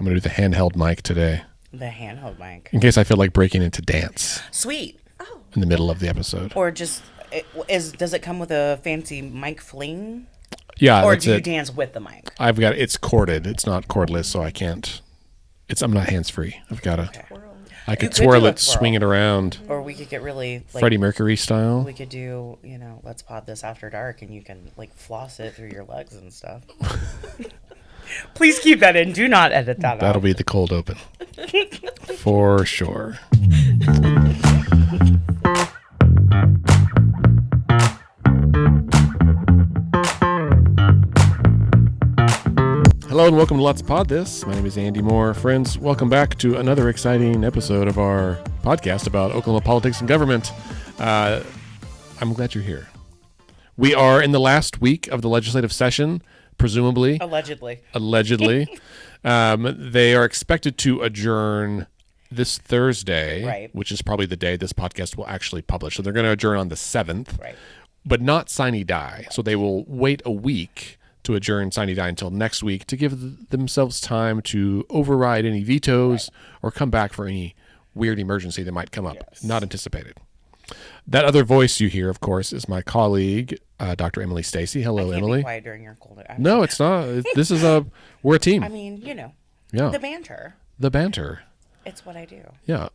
I'm going to do the handheld mic today. The handheld mic. In case I feel like breaking into dance. Sweet. In the middle of the episode. Or just, does it come with a fancy mic fling? Yeah. Or do you dance with the mic? It's corded. It's not cordless, so I can't. I'm not hands-free. I've got to. Okay. I could twirl it, swing it around. Or we could get really Freddie Mercury style. We could do, let's pod this after dark, and you can floss it through your legs and stuff. Please keep that in. Do not edit that out. That'll be the cold open. For sure. Hello and welcome to Let's Pod This. My name is Andy Moore. Friends, welcome back to another exciting episode of our podcast about Oklahoma politics and government. I'm glad you're here. We are in the last week of the legislative session, presumably. Allegedly. They are expected to adjourn this Thursday, right, which is probably the day this podcast will actually publish. So they're going to adjourn on the 7th, right, but not sine die. So they will wait a week to adjourn sine die until next week to give themselves time to override any vetoes, right, or come back for any weird emergency that might come up, yes, not anticipated. That other voice you hear, of course, is my colleague, Dr. Emily Stacy. Hello, I can't Emily. Be quiet during your cold. No, it's not. We're a team. I mean, yeah, the banter. The banter. It's what I do. Yeah.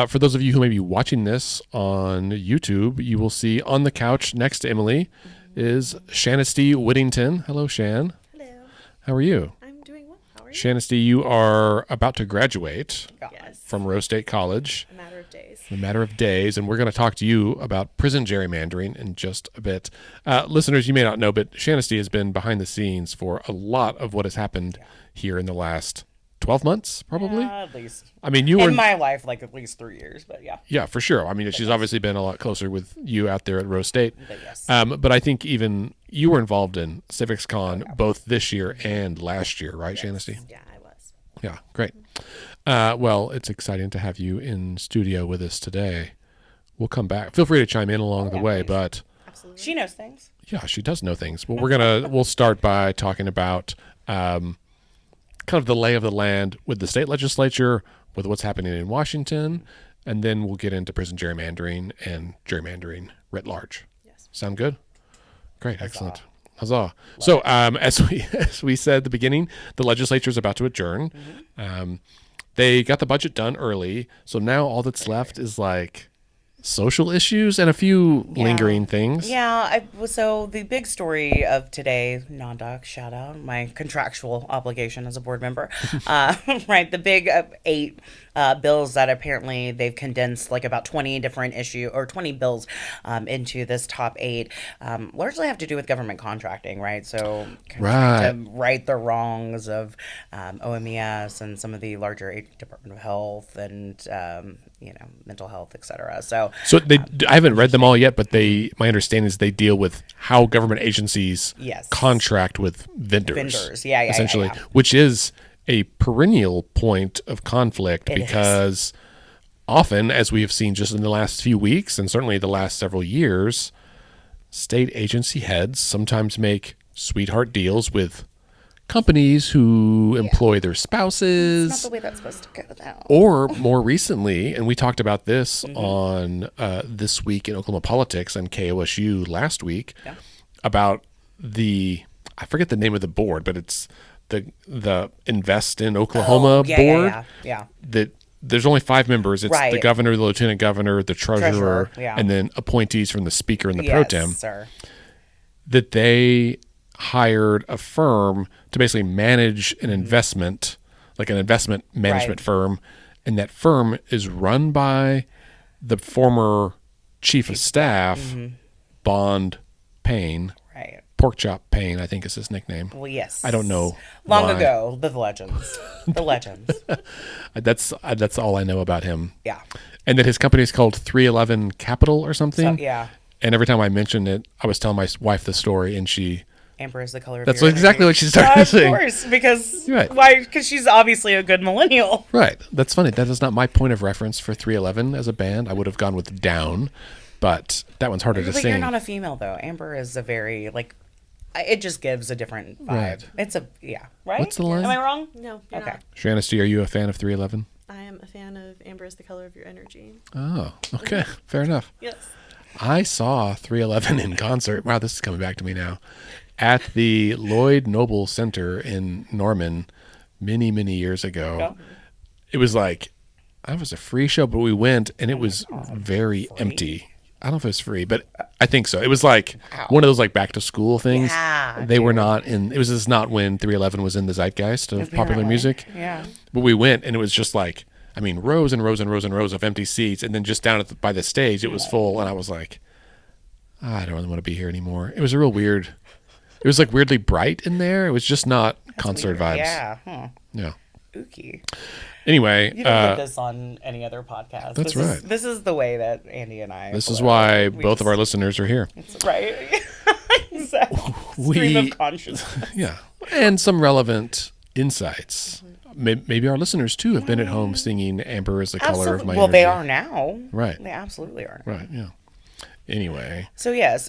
For those of you who may be watching this on YouTube, you will see on the couch next to Emily is Shanisty Whittington. Hello, Shan. Hello. How are you? I'm doing well. How are you? Shanisty, you are about to graduate from Rose State College. A matter of days. A matter of days. And we're going to talk to you about prison gerrymandering in just a bit. Listeners, you may not know, but Shanisty has been behind the scenes for a lot of what has happened here in the last 12 months, probably? At least. I mean, you were... In my life, at least 3 years, but yeah. Yeah, for sure. I mean, she's obviously been a lot closer with you out there at Rose State. But yes. But I think even you were involved in Civics Con both this year and last year, right, yes, Shanisty? Yeah, I was. Yeah, great. Well, it's exciting to have you in studio with us today. We'll come back. Feel free to chime in along the way, but... Absolutely. She knows things. Yeah, she does know things. Well, we'll start by talking about... kind of the lay of the land with the state legislature, with what's happening in Washington, and then we'll get into prison gerrymandering and gerrymandering writ large. Yes. Sound good? Great, excellent. Huzzah. So, as we said at the beginning, the legislature is about to adjourn. Mm-hmm. They got the budget done early, so now all that's left is social issues and a few lingering things. Yeah. So the big story of today, non-doc shout out, my contractual obligation as a board member, right? The big 8 bills that apparently they've condensed about 20 different 20 bills into this top 8, largely have to do with government contracting, right? So trying to right the wrongs of OMES and some of the larger Department of Health and mental health, etc. So I haven't read them all yet, but my understanding is they deal with how government agencies contract with vendors. Essentially, which is a perennial point of conflict because often, as we have seen just in the last few weeks and certainly the last several years, state agency heads sometimes make sweetheart deals with companies who employ their spouses. It's not the way that's supposed to go, though. Or more recently, and we talked about this on This Week in Oklahoma Politics on KOSU last week, about I forget the name of the board, but it's the Invest in Oklahoma board. Yeah. That there's only 5 members. It's the governor, the lieutenant governor, the treasurer, and then appointees from the speaker and the pro tem. Sir. That they hired a firm to basically manage an investment, like an investment management firm, and that firm is run by the former chief of staff, Bond Payne. Right. Porkchop Payne, I think is his nickname. Well, yes. I don't know. Long ago, the legends. The legends. That's all I know about him. Yeah. And that his company is called 311 Capital or something. So, yeah. And every time I mentioned it, I was telling my wife the story, and she... Amber is the color of That's your exactly energy. what she started saying. Of course, because right. Why? Because she's obviously a good millennial. Right. That's funny. That is not my point of reference for 311 as a band. I would have gone with Down, but that one's harder to sing. You're not a female, though. Amber is a very, it just gives a different vibe. Right. It's right? What's the line? Am I wrong? No, you're not. Shanisty, are you a fan of 311? I am a fan of Amber is the Color of Your Energy. Oh, okay. Fair enough. Yes. I saw 311 in concert. Wow, this is coming back to me now. At the Lloyd Noble Center in Norman many, many years ago. Yeah. It was like, it was a free show, but we went and it was very empty. I don't know if it was free, but I think so. It was like one of those like back to school things. Yeah, they were not in, it was just not when 311 was in the zeitgeist of popular music. Yeah. But we went and it was just like, I mean, rows and rows and rows and rows of empty seats. And then just down by the stage, it was full. And I was like, I don't really want to be here anymore. It was a real weird, it was like weirdly bright in there. It was just not concert vibes. Yeah. Huh. Yeah. Spooky. Anyway. You don't put this on any other podcast. That's right. This is the way that Andy and I. This is why both of our listeners are here. That's right. Exactly. Stream of consciousness. Yeah. And some relevant insights. Maybe our listeners, too, have been at home singing Amber is the Color of My Energy. Well, they are now. Right. They absolutely are. Right, yeah. Anyway. So, yes.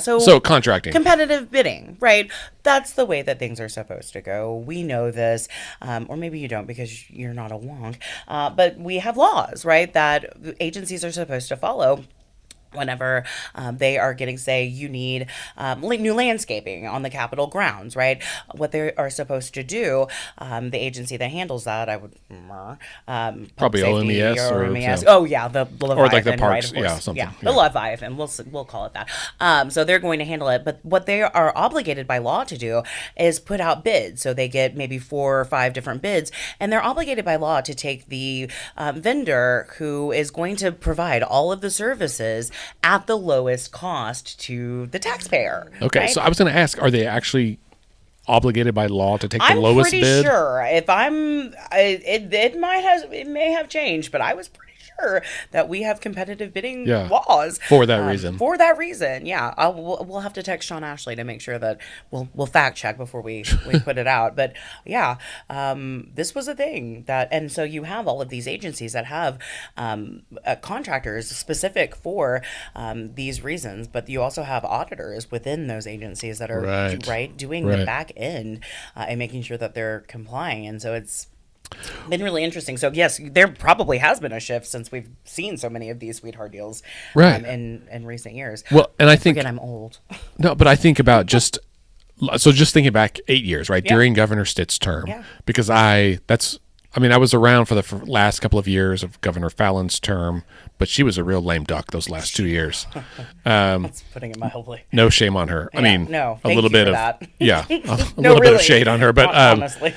So contracting. Competitive bidding, right? That's the way that things are supposed to go. We know this. Or maybe you don't because you're not a wonk. But we have laws, right, that agencies are supposed to follow. Whenever they are getting, say, you need new landscaping on the Capitol grounds, right? What they are supposed to do, the agency that handles that, I would probably OMES or MES. Oh yeah, the Leviathan, or like the parks, right, something. Yeah, the Leviathan. We'll call it that. So they're going to handle it, but what they are obligated by law to do is put out bids. So they get maybe 4 or 5 different bids, and they're obligated by law to take the vendor who is going to provide all of the services at the lowest cost to the taxpayer. Okay, right? So I was going to ask, are they actually obligated by law to take the lowest bid? I'm pretty sure. If it may have changed, but I was pretty sure that we have competitive bidding laws for that reason. For that reason, yeah. We'll have to text Sean Ashley to make sure that we'll fact check before we put it out. But yeah, this was a thing and so you have all of these agencies that have contractors specific for these reasons, but you also have auditors within those agencies that are doing the back end and making sure that they're complying, and so it's been really interesting. So yes, there probably has been a shift since we've seen so many of these sweetheart deals in recent years. Well, and I think I'm old. No, but I think about just thinking back 8 years, right, during Governor Stitt's term, because I was around for the last couple of years of Governor Fallon's term, but she was a real lame duck those last 2 years. That's putting it mildly. No shame on her. Yeah, I mean, a little bit of that. a little bit of shade on her, but honestly.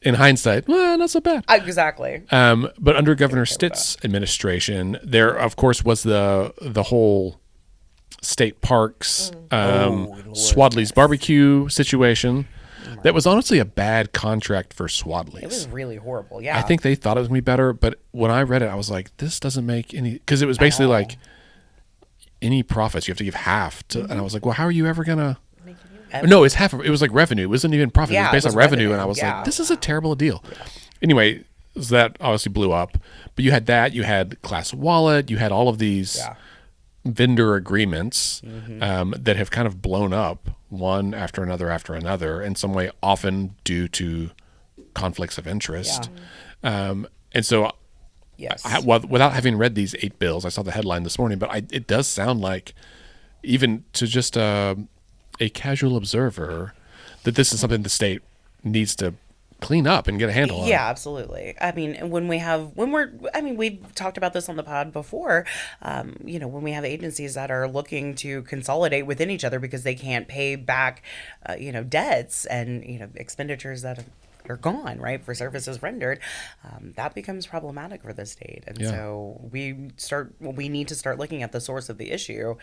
In hindsight, well, not so bad. Exactly. But under Governor Stitt's administration, there, of course, was the whole state parks, Swadley's barbecue situation. That was honestly a bad contract for Swadley's. It was really horrible, yeah. I think they thought it was going to be better, but when I read it, I was like, this doesn't make any... Because it was basically like, any profits, you have to give half to... And I was like, well, how are you ever going to... No, it's half. It was like revenue. It wasn't even profit. It was based on revenue. And I was like, this is a terrible deal. Yeah. Anyway, so that obviously blew up. But you had that. You had Class Wallet. You had all of these vendor agreements that have kind of blown up one after another in some way, often due to conflicts of interest. And so without having read these 8 bills, I saw the headline this morning, but it does sound like, even to just a casual observer, that this is something the state needs to clean up and get a handle on. Yeah, absolutely. I mean, we've talked about this on the pod before, when we have agencies that are looking to consolidate within each other because they can't pay back, debts and, expenditures that are gone, right, for services rendered, that becomes problematic for the state. And so we need to start looking at the source of the issue,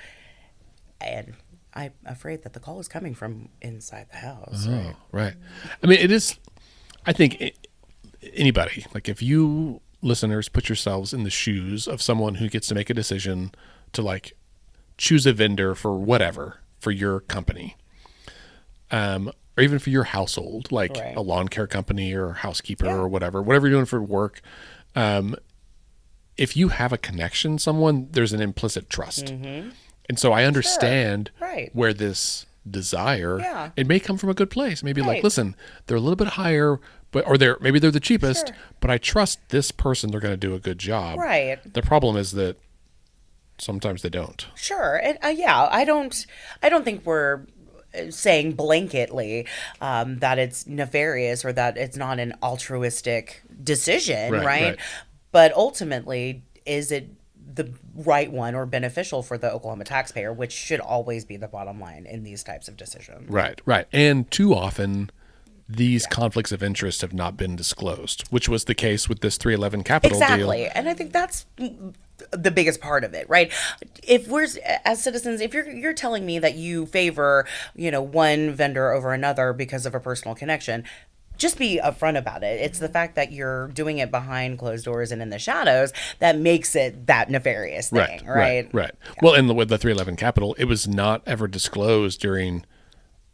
and I'm afraid that the call is coming from inside the house. Oh, right. I mean, it is, I think anybody, like if you listeners put yourselves in the shoes of someone who gets to make a decision to like choose a vendor for whatever, for your company, or even for your household, like a lawn care company or housekeeper or whatever you're doing for work. If you have a connection, there's an implicit trust. And so I understand where this desire, it may come from a good place. Maybe like, listen, they're a little bit higher, maybe they're the cheapest, but I trust this person. They're going to do a good job. Right. The problem is that sometimes they don't. Sure. And, I don't think we're saying blanketly that it's nefarious or that it's not an altruistic decision, right? But ultimately, is it the right one or beneficial for the Oklahoma taxpayer, which should always be the bottom line in these types of decisions. Right. And too often, these conflicts of interest have not been disclosed, which was the case with this 311 Capital deal. Exactly. And I think that's the biggest part of it, right? If we're, as citizens, if you're telling me that you favor, one vendor over another because of a personal connection, just be upfront about it. It's the fact that you're doing it behind closed doors and in the shadows that makes it that nefarious thing, right? Yeah. Well, and with the 311 Capital, it was not ever disclosed during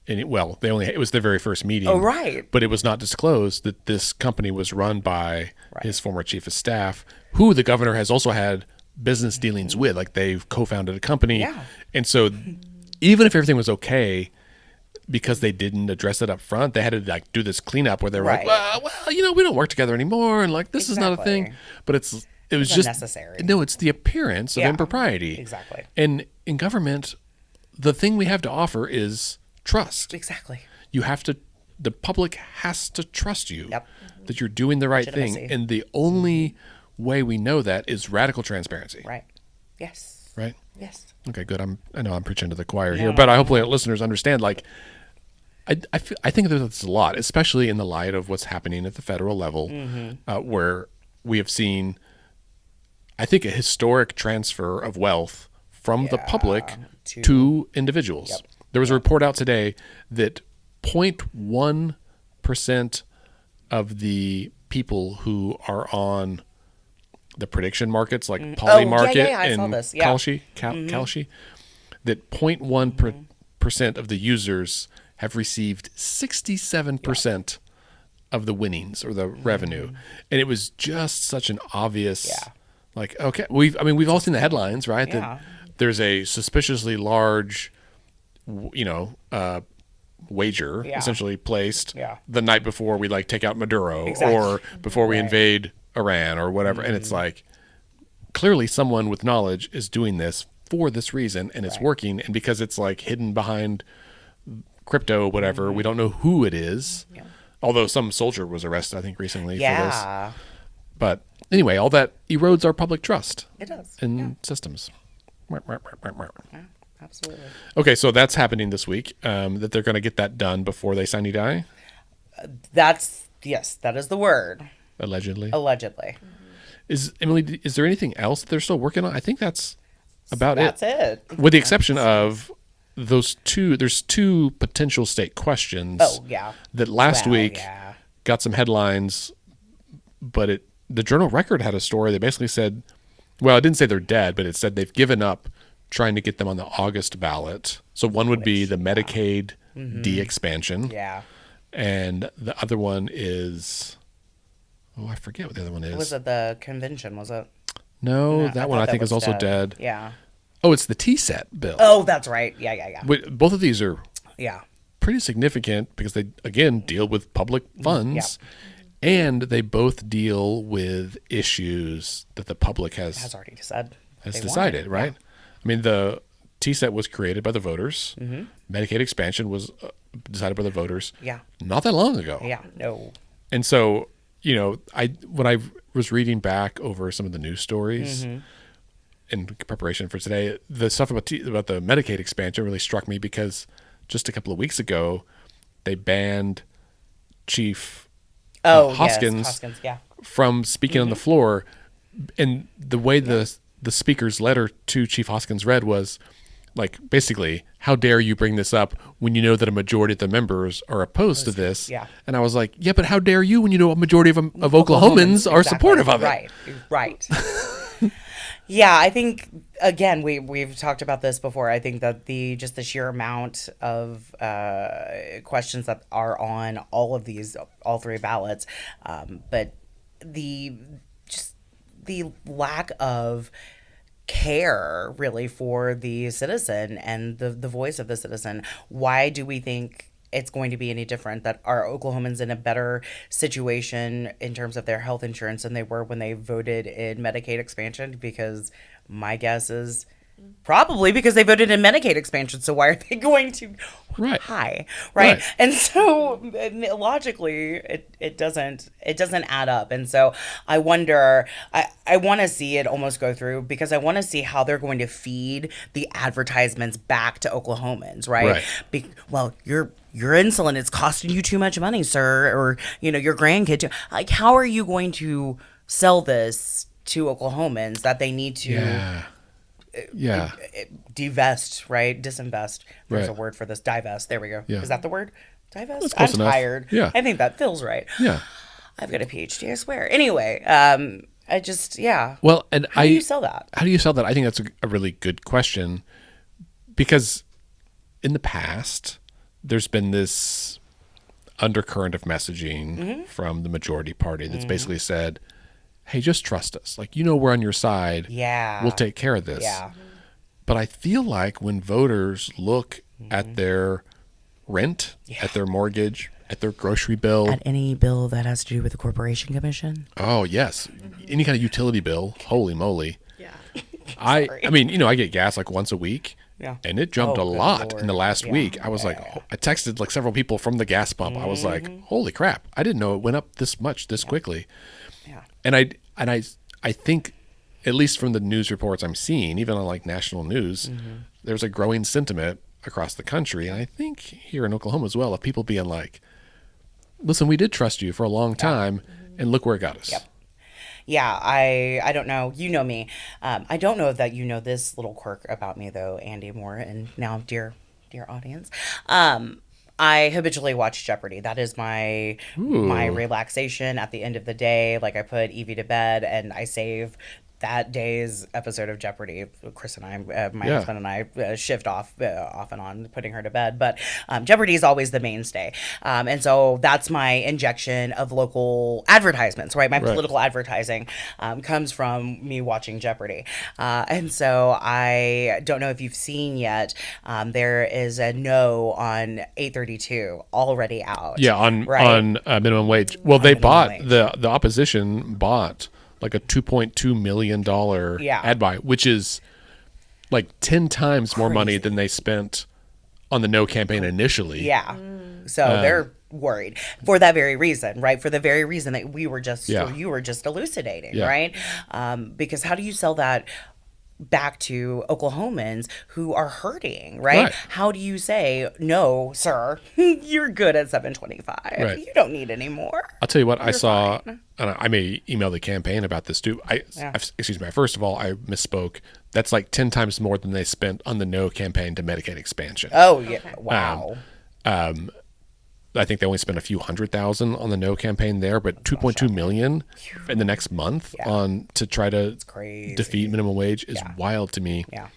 it was their very first meeting. Oh, right. But it was not disclosed that this company was run by his former chief of staff, who the governor has also had business dealings with. Like, they've co-founded a company. Yeah. And so even if everything was okay, because they didn't address it up front, they had to do this cleanup where they were like, well, we don't work together anymore, and this is not a thing. But it was just unnecessary. No, it's the appearance of impropriety. Exactly. And in government, the thing we have to offer is trust. Exactly. The public has to trust you that you're doing the right thing, and the only way we know that is radical transparency. Right. Yes. Right. Yes. Okay, good. I know I'm preaching to the choir here, but I hopefully listeners understand. I think of this a lot, especially in the light of what's happening at the federal level, where we have seen, I think, a historic transfer of wealth from the public to individuals. Yep. There was a report out today that 0.1% of the people who are on the prediction markets, like Polymarket and Kalshi, that 0.1% of the users have received 67% of the winnings or the revenue. And it was just such an obvious, okay, we've all seen the headlines, right? That there's a suspiciously large, wager essentially placed the night before we take out Maduro or before we invade Iran or whatever. And it's clearly someone with knowledge is doing this for this reason, and it's working. And because it's hidden behind crypto, whatever, we don't know who it is. Yeah. Although some soldier was arrested, I think, recently for this. But anyway, all that erodes our public trust. It does. In systems. Yeah, absolutely. Okay, so that's happening this week, that they're going to get that done before they sine die? Yes, that is the word. Allegedly. Mm-hmm. Is there anything else they're still working on? I think that's about That's it. With the exception of there's two potential state questions. Oh, yeah. That last week got some headlines, but the Journal Record had a story that basically said, well, it didn't say they're dead, but it said they've given up trying to get them on the August ballot. So one would be the Medicaid de-expansion. Yeah. And the other one is, I forget what the other one is. Was it the convention? Was it? No, that one I think is also dead. Yeah. Oh, it's the TSET bill. Oh, that's right. Yeah. Both of these are pretty significant because they, again, deal with public funds. Yeah. And they both deal with issues that the public has already decided, right? Yeah. I mean, the TSET was created by the voters. Mm-hmm. Medicaid expansion was decided by the voters. Yeah. Not that long ago. Yeah. No. And so, when I was reading back over some of the news stories in preparation for today, the stuff about the Medicaid expansion really struck me because just a couple of weeks ago, they banned Chief Hoskins from speaking on the floor. And the way the speaker's letter to Chief Hoskins read was basically, how dare you bring this up when you know that a majority of the members are opposed to this? Yeah. And I was like, yeah, but how dare you when you know a majority of Oklahomans are supportive of it? Right. Yeah, I think, again, we've talked about this before. I think that the sheer amount of questions that are on all three ballots, but the lack of care really for the citizen and the voice of the citizen. Why do we think it's going to be any different, that are Oklahomans in a better situation in terms of their health insurance than they were when they voted in Medicaid expansion? Because my guess is probably because they voted in Medicaid expansion. So why are they going to high, right? And so logically, it doesn't add up. And so I wonder. I want to see it almost go through, because I want to see how they're going to feed the advertisements back to Oklahomans, right? Well, your insulin is costing you too much money, sir, or your grandkid. Like, how are you going to sell this to Oklahomans that they need to? Divest, right? Disinvest. There's a word for this. Divest. There we go. Is that the word? Divest? That's close enough. Tired. Yeah. I think that feels right. Yeah. I've got a PhD, I swear. Anyway, I just, Well, and how do you sell that? How do you sell that? I think that's a really good question, because in the past, there's been this undercurrent of messaging from the majority party that's basically said, hey, just trust us. Like, we're on your side. Yeah. We'll take care of this. Yeah. But I feel like when voters look at their rent, at their mortgage, at their grocery bill. At any bill that has to do with the Corporation Commission. Oh, yes. Any kind of utility bill. Holy moly. Yeah. I mean, I get gas like once a week. Yeah. And it jumped a lot Lord. in the last week. I was I texted like several people from the gas pump. I was like, holy crap. I didn't know it went up this much this quickly. Yeah. And I think, at least from the news reports I'm seeing, even on like national news, there's a growing sentiment across the country, and I think here in Oklahoma as well, of people being like, listen, we did trust you for a long time, and look where it got us. Yep. Yeah, I don't know. You know me. I don't know that you know this little quirk about me, though, Andy Moore, and now dear audience. I habitually watch Jeopardy. That is my relaxation at the end of the day. Like, I put Evie to bed and I save that day's episode of Jeopardy. Chris and I, my husband and I, shift off and on putting her to bed. But Jeopardy is always the mainstay. And so that's my injection of local advertisements, right? My political advertising comes from me watching Jeopardy. And so I don't know if you've seen yet, there is a no on 832 already out. Yeah, on minimum wage. Well, they bought, the opposition bought like a $2.2 million ad buy, which is like 10 times more money than they spent on the no campaign initially. Yeah. So they're worried for that very reason, right? For the very reason that we were just, or you were just elucidating, right? Because how do you sell that back to Oklahomans who are hurting, right? How do you say, no, sir, you're good at 725. You don't need any more. I'll tell you what, I saw, and I may email the campaign about this too. Excuse me, first of all, I misspoke. That's like 10 times more than they spent on the no campaign to Medicaid expansion. Oh, yeah. Wow. I think they only spent a few $100,000 on the no campaign there, but $2.2 million in the next month to try to defeat minimum wage is wild to me. Yeah.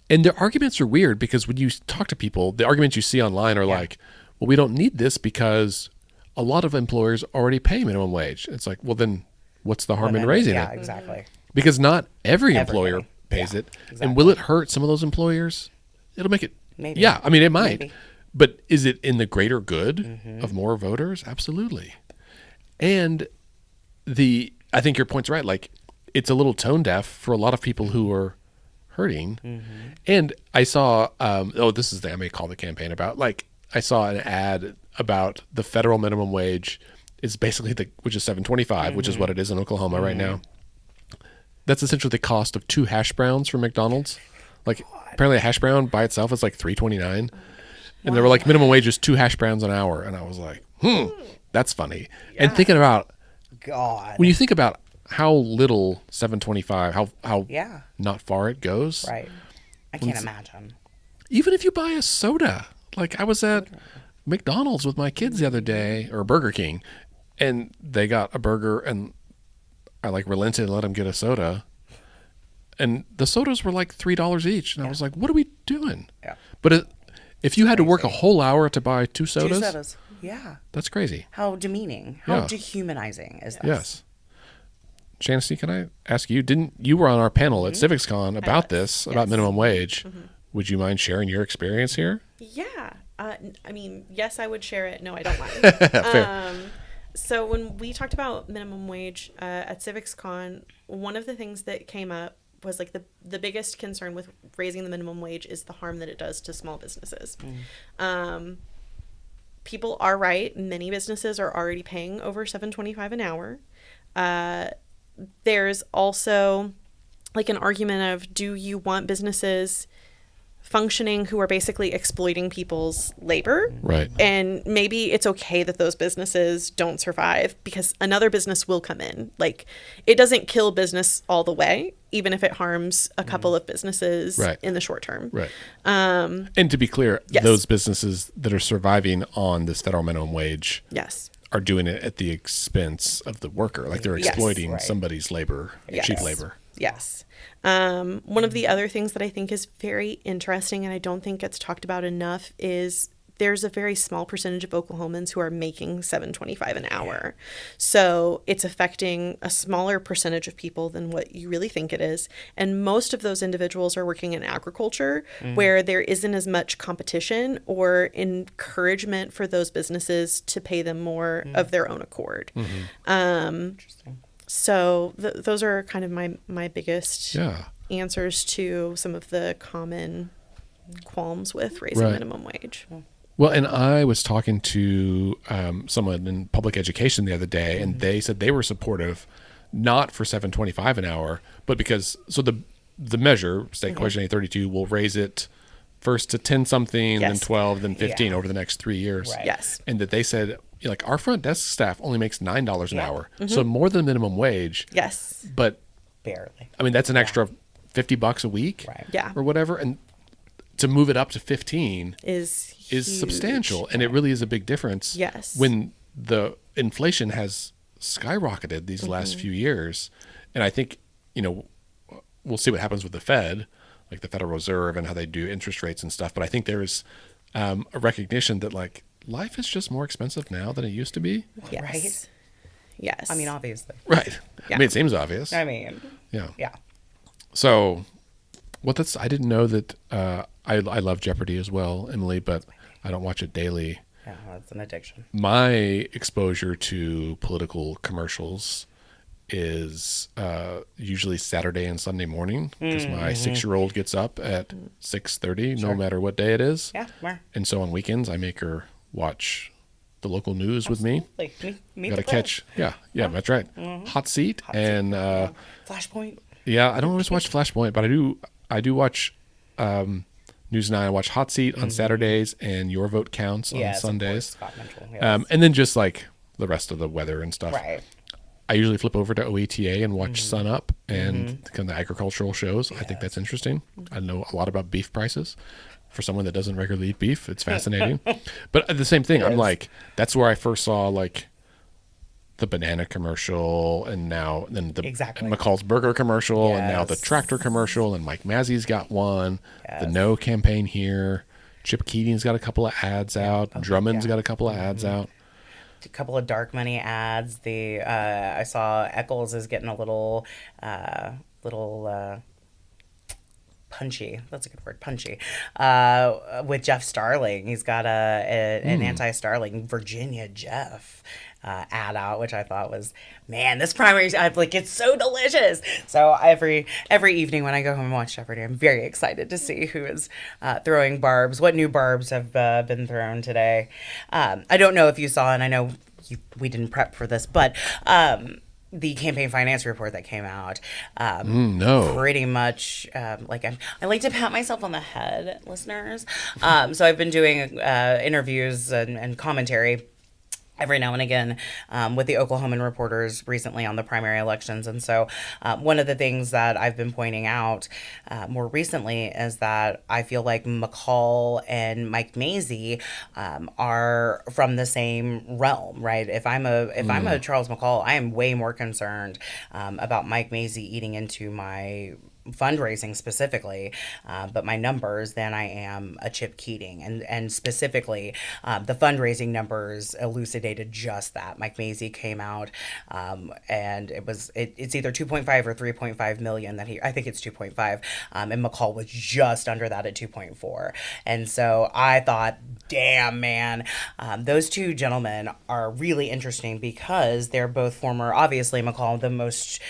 And their arguments are weird, because when you talk to people, the arguments you see online are like, well, we don't need this because a lot of employers already pay minimum wage. It's like, well, then what's the harm in raising it? Yeah, exactly. Because not every employer pays it. Exactly. And will it hurt some of those employers? It'll make it. Maybe. Yeah, I mean, it might. Maybe. But is it in the greater good of more voters? Absolutely. And I think your point's right. Like, it's a little tone deaf for a lot of people who are hurting. And I saw, I may call the campaign about, like, I saw an ad about the federal minimum wage is basically which is $7.25, which is what it is in Oklahoma right now. That's essentially the cost of 2 hash browns from McDonald's. Like, apparently a hash brown by itself is like $3.29. And they were like, minimum wage is 2 hash browns an hour. And I was like, that's funny. Yeah. And thinking about, when you think about how little 725, how not far it goes. Right. I can't imagine. Even if you buy a soda. Like, I was at McDonald's with my kids the other day, or Burger King, and they got a burger, and I like relented and let them get a soda. And the sodas were like $3 each. And I was like, what are we doing? Yeah. But if you had to work a whole hour to buy 2 sodas. 2 sodas. Yeah. That's crazy. How demeaning. How dehumanizing is that? Yes. Shanisty, can I ask you? You were on our panel at CivicsCon about this, about minimum wage. Would you mind sharing your experience here? Yeah. I mean, yes, I would share it. No, I don't mind. So when we talked about minimum wage at CivicsCon, one of the things that came up was like the biggest concern with raising the minimum wage is the harm that it does to small businesses. People are right. Many businesses are already paying over $7.25 an hour. There's also like an argument of, do you want businesses functioning who are basically exploiting people's labor? Right. And maybe it's okay that those businesses don't survive because another business will come in. Like, it doesn't kill business all the way, even if it harms a couple of businesses in the short term. Right. And to be clear, those businesses that are surviving on this federal minimum wage are doing it at the expense of the worker. Like, they're exploiting somebody's labor, cheap labor. Yes. One of the other things that I think is very interesting and I don't think gets talked about enough is there's a very small percentage of Oklahomans who are making $7.25 an hour. So it's affecting a smaller percentage of people than what you really think it is. And most of those individuals are working in agriculture where there isn't as much competition or encouragement for those businesses to pay them more of their own accord. Interesting. So those are kind of my biggest answers to some of the common qualms with raising minimum wage. Well, and I was talking to someone in public education the other day, and they said they were supportive, not for $7.25 an hour, but because the measure, State Question 832, will raise it first to 10 something, then 12, then 15 over the next 3 years. Right. Yes. And that they said, like, our front desk staff only makes $9 an hour, so more than minimum wage. Yes. But barely. I mean, that's an extra $50 a week, or whatever, and to move it up to 15 is substantial, and it really is a big difference. Yes. When the inflation has skyrocketed these last few years, and I think we'll see what happens with the Fed, like the Federal Reserve, and how they do interest rates and stuff. But I think there is a recognition that like life is just more expensive now than it used to be. Yes. Right? Yes. I mean, obviously. Right. Yeah. I mean, it seems obvious. I mean, yeah. Yeah. So, I didn't know that. I love Jeopardy as well, Emily, but I don't watch it daily. Yeah, that's an addiction. My exposure to political commercials is usually Saturday and Sunday morning because my 6-year-old gets up at 6:30, no matter what day it is. Yeah, and so on weekends, I make her watch the local news with me. Me Gotta catch. Yeah, that's right. Hot Seat and Flashpoint. Yeah, I don't always watch Flashpoint, but I do watch News 9. I watch Hot Seat on Saturdays and Your Vote Counts on Sundays. Of course, Scott Mitchell, and then just like the rest of the weather and stuff. Right. I usually flip over to OETA and watch Sun Up and kind of the agricultural shows. I think that's interesting. I know a lot about beef prices. For someone that doesn't regularly eat beef, it's fascinating. But the same thing, I'm like, that's where I first saw like the banana commercial, and then the McCall's Burger commercial, and now the tractor commercial, and Mike Mazzei's got one. The No campaign here. Chip Keating's got a couple of ads out. Drummond's got a couple of ads out. A couple of dark money ads. I saw Eccles is getting a little punchy. That's a good word, punchy. With Jeff Starling, he's got an anti-Starling Virginia Jeff ad out, which I thought was, man, this primary, I'm like, it's so delicious. So every evening when I go home and watch Jeopardy, I'm very excited to see who is throwing barbs. What new barbs have been thrown today? I don't know if you saw, and I know we didn't prep for this, but the campaign finance report that came out, pretty much, I like to pat myself on the head, listeners. So I've been doing interviews and commentary every now and again with the Oklahoman reporters recently on the primary elections. And so one of the things that I've been pointing out more recently is that I feel like McCall and Mike Mazzei are from the same realm, right? If I'm a Charles McCall, I am way more concerned about Mike Mazzei eating into my fundraising specifically, but my numbers, then I am a Chip Keating. And specifically, the fundraising numbers elucidated just that. Mike Mazzei came out, and it's either 2.5 or 3.5 million that I think it's 2.5, and McCall was just under that at 2.4. And so I thought, damn, man, those two gentlemen are really interesting because they're both former, obviously McCall, the most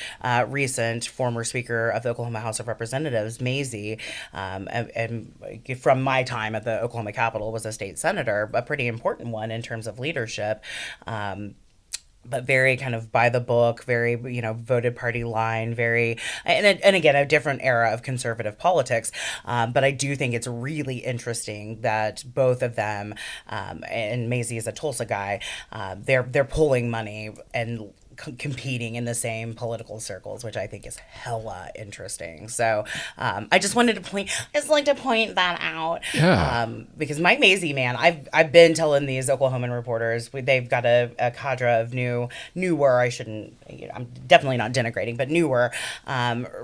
recent former Speaker of the Oklahoma House of Representatives, Mazzei, and from my time at the Oklahoma Capitol was a state senator, a pretty important one in terms of leadership. But very kind of by the book, very, voted party line, very, and again, a different era of conservative politics. But I do think it's really interesting that both of them, and Mazzei is a Tulsa guy, they're pulling money and competing in the same political circles, which I think is hella interesting. So I just wanted to point that out. Yeah. Because Mike Mazzei, man, I've been telling these Oklahoman reporters, they've got a cadre of newer, I'm definitely not denigrating, but newer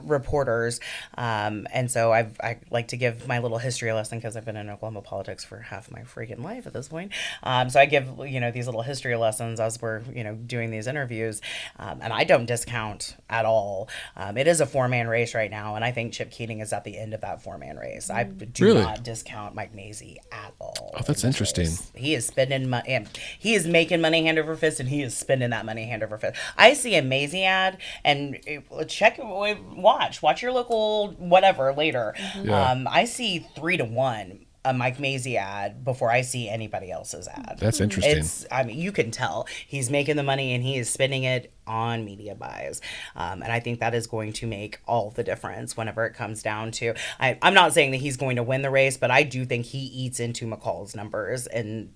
reporters. And so I like to give my little history lesson because I've been in Oklahoma politics for half my freaking life at this point. So I give, these little history lessons as we're, doing these interviews. And I don't discount at all. It is a 4-man race right now, and I think Chip Keating is at the end of that 4-man race. I do not discount Mike Mazzei at all. Oh, that's interesting. He is spending money. He is making money hand over fist, and he is spending that money hand over fist. I see a Mazzei ad, and watch your local whatever later. Yeah. I see 3-1. A Mike Mazzei ad before I see anybody else's ad. That's interesting. You can tell he's making the money and he is spending it on media buys. And I think that is going to make all the difference whenever it comes down to, I'm not saying that he's going to win the race, but I do think he eats into McCall's numbers, and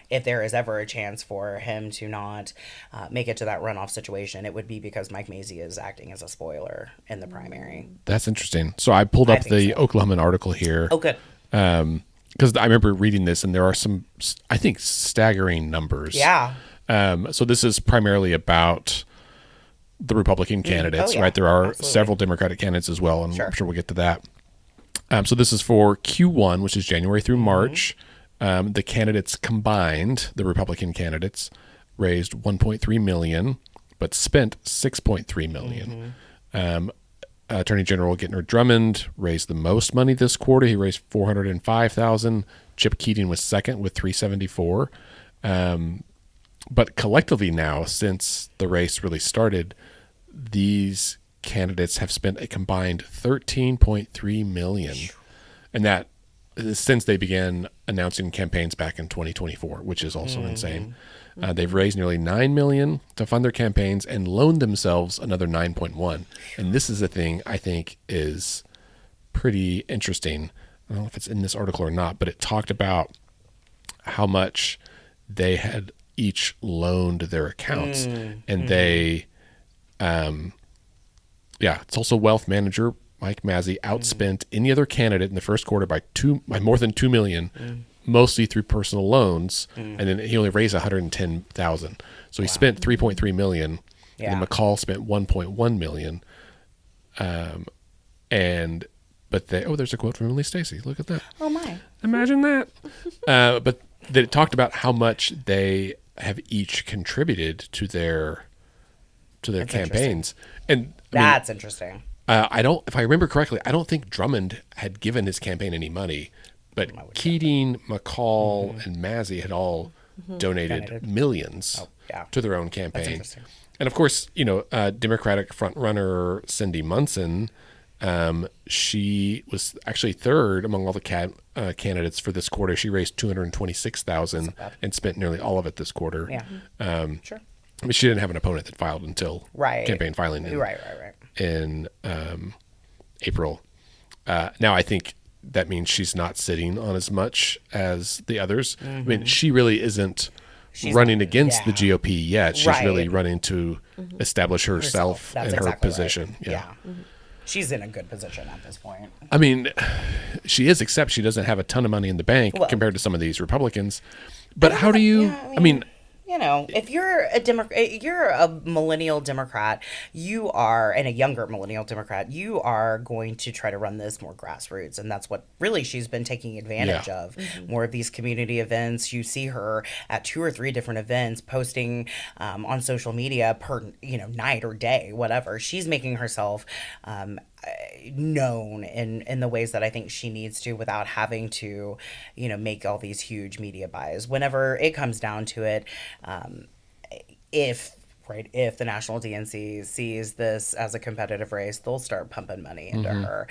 if there is ever a chance for him to not make it to that runoff situation, it would be because Mike Mazzei is acting as a spoiler in the primary. That's interesting. So I pulled up the Oklahoman article here. Oh, good. Because I remember reading this, and there are some, I think, staggering numbers. Yeah. So this is primarily about the Republican candidates, right? There are several Democratic candidates as well, and I'm sure we'll get to that. So this is for Q1, which is January through March. The candidates combined, the Republican candidates, raised $1.3 million, but spent $6.3 million. Attorney General Gentner Drummond raised the most money this quarter. He raised $405,000. Chip Keating was second with $374,000. But collectively now, since the race really started, these candidates have spent a combined $13.3 million, and that since they began announcing campaigns back in 2024, which is also insane. They've raised nearly $9 million to fund their campaigns and loaned themselves another $9.1. And this is a thing I think is pretty interesting. I don't know if it's in this article or not, but it talked about how much they had each loaned their accounts. And they, Tulsa wealth manager Mike Mazzei outspent any other candidate in the first quarter by more than $2 million. Mostly through personal loans, and then he only raised $110,000. So he spent $3.3 million, and then McCall spent $1.1 million. There's a quote from Emily Stacy. Look at that. Oh my! Imagine that. But they talked about how much they have each contributed to their campaigns, and that's interesting. If I remember correctly, I don't think Drummond had given his campaign any money. But Keating, McCall, and Mazzei had all donated millions to their own campaign. And of course, Democratic frontrunner Cindy Munson, she was actually third among all the candidates for this quarter. She raised $226,000 and spent nearly all of it this quarter. Yeah, sure. I mean, she didn't have an opponent that filed until campaign filing in April. Now, I think that means she's not sitting on as much as the others. I mean, she really isn't running against the GOP yet. She's really running to establish herself in her position. Right. Yeah. She's in a good position at this point. I mean, she is, except she doesn't have a ton of money in the bank compared to some of these Republicans. But how do you, you know, if you're a you're a millennial Democrat, you are, and a younger millennial Democrat, you are going to try to run this more grassroots, and that's what really she's been taking advantage of. More of these community events. You see her at 2 or 3 different events, posting on social media per night or day, whatever. She's making herself known in the ways that I think she needs to, without having to, make all these huge media buys. Whenever it comes down to it, if the National DNC sees this as a competitive race, they'll start pumping money into her,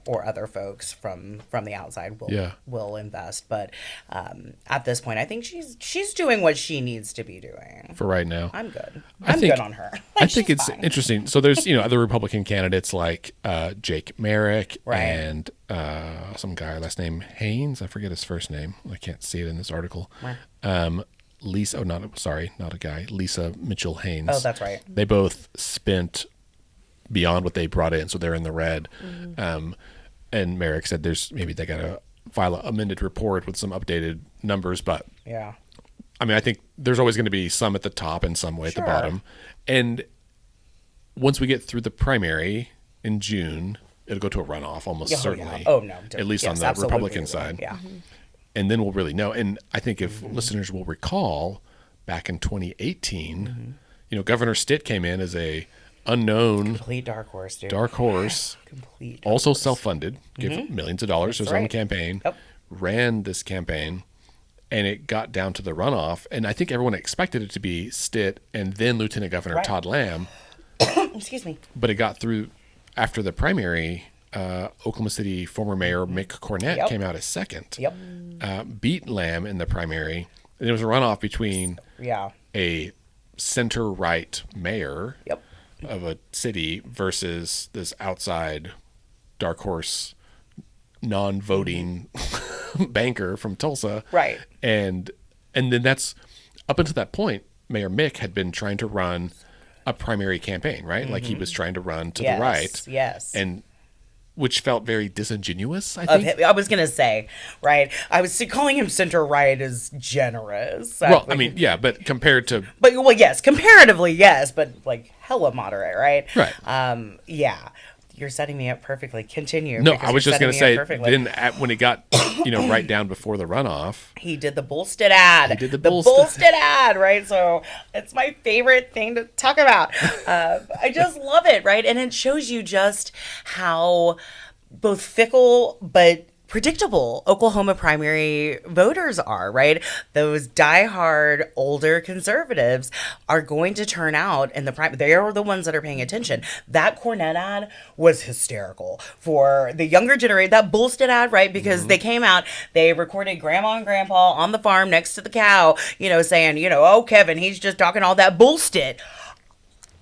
or other folks from the outside will invest. But at this point, I think she's doing what she needs to be doing for right now. I'm good. I'm good on her. I think it's interesting. So there's other Republican candidates like Jake Merrick and some guy last name Haynes. I forget his first name. I can't see it in this article. Lisa, not a guy. Lisa Mitchell Haynes. Oh, that's right. They both spent beyond what they brought in, so they're in the red. And Merrick said maybe they got to file an amended report with some updated numbers, but yeah. I mean, I think there's always going to be some at the top and some way at the bottom. And once we get through the primary in June, it'll go to a runoff almost certainly. Oh, no. At least on the Republican side. Yeah. And then we'll really know. And I think if listeners will recall, back in 2018, Governor Stitt came in as a unknown, complete dark horse, dude. Complete. Also self-funded, give millions of dollars to his own campaign, ran this campaign, and it got down to the runoff. And I think everyone expected it to be Stitt and then Lieutenant Governor Todd Lamb. Excuse me. But it got through after the primary. Oklahoma City former mayor Mick Cornett came out as second. Beat Lamb in the primary. And it was a runoff between a center-right mayor of a city versus this outside dark horse non-voting banker from Tulsa. Right. And then that's up until that point, Mayor Mick had been trying to run a primary campaign, right? Like he was trying to run to the right. Yes. And which felt very disingenuous, I think. I was going to say, right? I was calling him center-right is generous. Well, I mean, yeah, but compared to... But, well, yes, comparatively, yes, but, like, hella moderate, right? Right. Yeah. You're setting me up perfectly. Continue. No, I was just going to say, then when it got, right down before the runoff... He did the Bullstead ad. The Bullstead ad, right? So it's my favorite thing to talk about. I just love it, right? And it shows you just how both fickle but predictable Oklahoma primary voters are, right? Those diehard older conservatives are going to turn out in the primary. They are the ones that are paying attention. That Cornett ad was hysterical for the younger generation. That Bullstead ad, right? Because they came out, they recorded grandma and grandpa on the farm next to the cow, saying, oh, Kevin, he's just talking all that bullshit.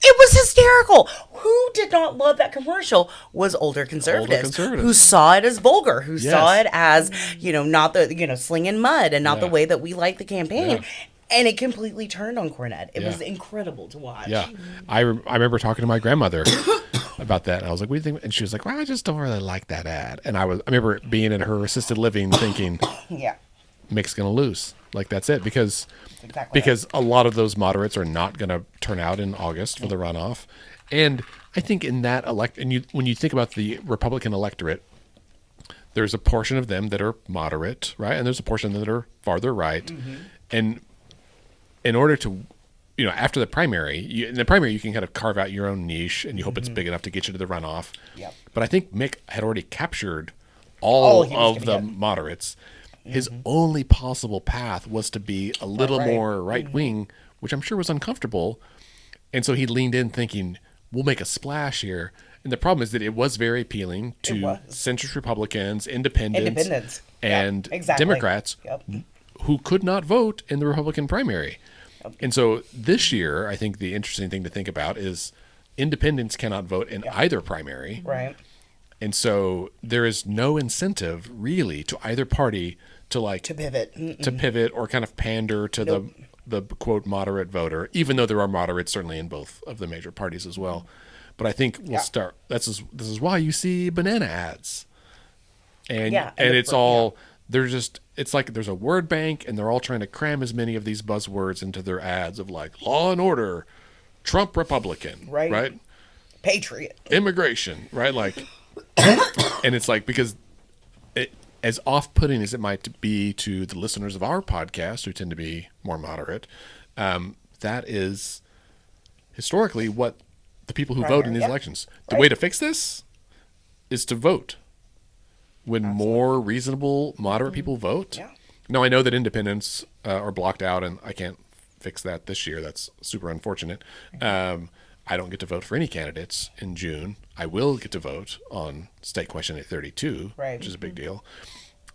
It was hysterical. Who did not love that commercial was older conservatives who saw it as vulgar, who saw it as, not the, slinging mud and not the way that we like the campaign. Yeah. And it completely turned on Cornett. It was incredible to watch. Yeah. I remember talking to my grandmother about that. And I was like, what do you think? And she was like, well, I just don't really like that ad. And I remember being in her assisted living thinking, Mick's going to lose. Like, that's it. Because a lot of those moderates are not going to turn out in August for the runoff. And I think in that when you think about the Republican electorate, there's a portion of them that are moderate, right? And there's a portion that are farther right. And in order to, after the primary, in the primary, you can kind of carve out your own niche and you hope it's big enough to get you to the runoff. But I think Mick had already captured all of the moderates. His only possible path was to be a little more right-wing, which I'm sure was uncomfortable. And so he leaned in thinking, we'll make a splash here. And the problem is that it was very appealing to centrist Republicans, independents. And Democrats who could not vote in the Republican primary. And so this year, I think the interesting thing to think about is independents cannot vote in either primary. Right. And so there is no incentive really to either party to pivot or kind of pander to the quote moderate voter, even though there are moderates certainly in both of the major parties as well. But I think we'll start. This is why you see banana ads, and it's all it's like there's a word bank and they're all trying to cram as many of these buzzwords into their ads of like law and order, Trump Republican, right? Patriot, immigration, right? Like, and it's like, because as off-putting as it might be to the listeners of our podcast, who tend to be more moderate, that is historically what the people who vote in these elections. The way to fix this is to vote. When more reasonable, moderate people vote. Yeah. Now, I know that independents are blocked out, and I can't fix that this year. That's super unfortunate. I don't get to vote for any candidates in June. I will get to vote on State Question 832, which is a big deal.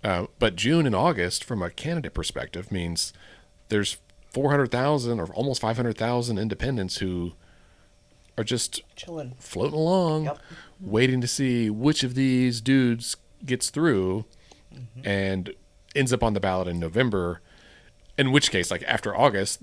But June and August, from a candidate perspective, means there's 400,000 or almost 500,000 independents who are just chilling, floating along, waiting to see which of these dudes gets through and ends up on the ballot in November. In which case, like after August,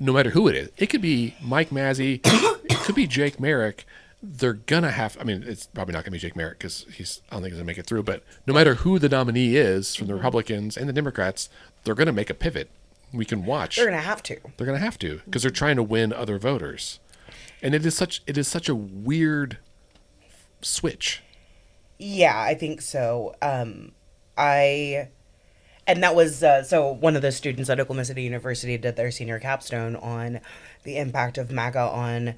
no matter who it is, it could be Mike Mazzei, it could be Jake Merrick. They're gonna have. I mean, it's probably not gonna be Jake Merrick because I don't think he's gonna make it through. But no matter who the nominee is from the Republicans and the Democrats, they're gonna make a pivot. We can watch. They're gonna have to. They're gonna have to because they're trying to win other voters, and it is such a weird switch. Yeah, I think so. And that was, so one of the students at Oklahoma City University did their senior capstone on the impact of MAGA on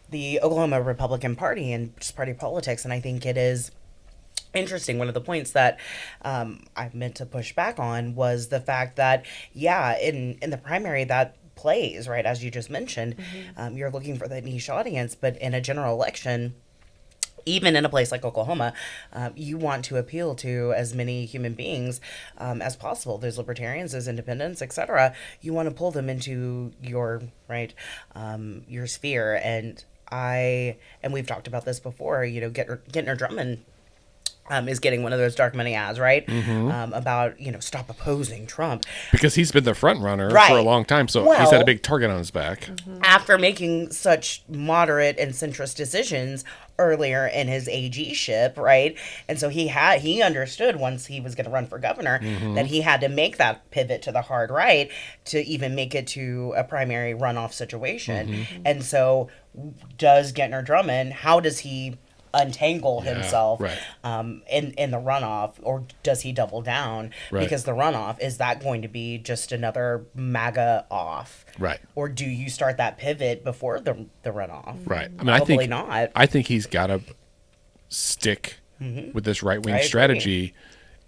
the Oklahoma Republican Party and just party politics. And I think it is interesting. One of the points that I meant to push back on was the fact that, in the primary that plays, right, as you just mentioned, you're looking for the niche audience, but in a general election, even in a place like Oklahoma, you want to appeal to as many human beings as possible. Those libertarians, those independents, etc. You want to pull them into your your sphere. And we've talked about this before. You know, Gentner Drummond is getting one of those dark money ads, right? About, stop opposing Trump. Because he's been the front runner for a long time, so he's had a big target on his back. After making such moderate and centrist decisions earlier in his AG-ship, right? And so he understood once he was going to run for governor that he had to make that pivot to the hard right to even make it to a primary runoff situation. And so does Gentner Drummond, how does he untangle himself in the runoff, or does he double down? Because the runoff, is that going to be just another MAGA off, or do you start that pivot before the runoff? I mean, probably not. I think he's got to stick with this right-wing strategy,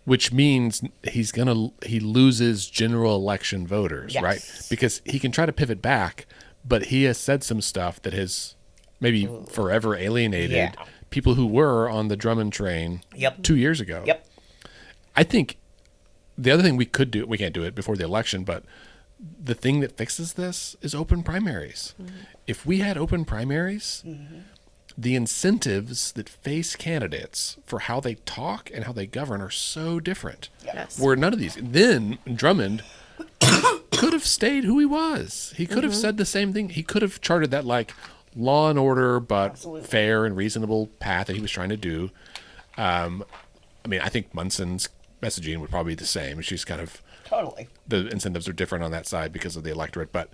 which means he loses general election voters, right? Because he can try to pivot back, but he has said some stuff that has maybe forever alienated people who were on the Drummond train 2 years ago. I think the other thing we could do, we can't do it before the election, but the thing that fixes this is open primaries. If we had open primaries, the incentives that face candidates for how they talk and how they govern are so different. Where none of these, then Drummond could have stayed who he was. He could have said the same thing. He could have charted that like law and order, but fair and reasonable path that he was trying to do. I mean, I think Munson's messaging would probably be the same. She's kind of the incentives are different on that side because of the electorate, but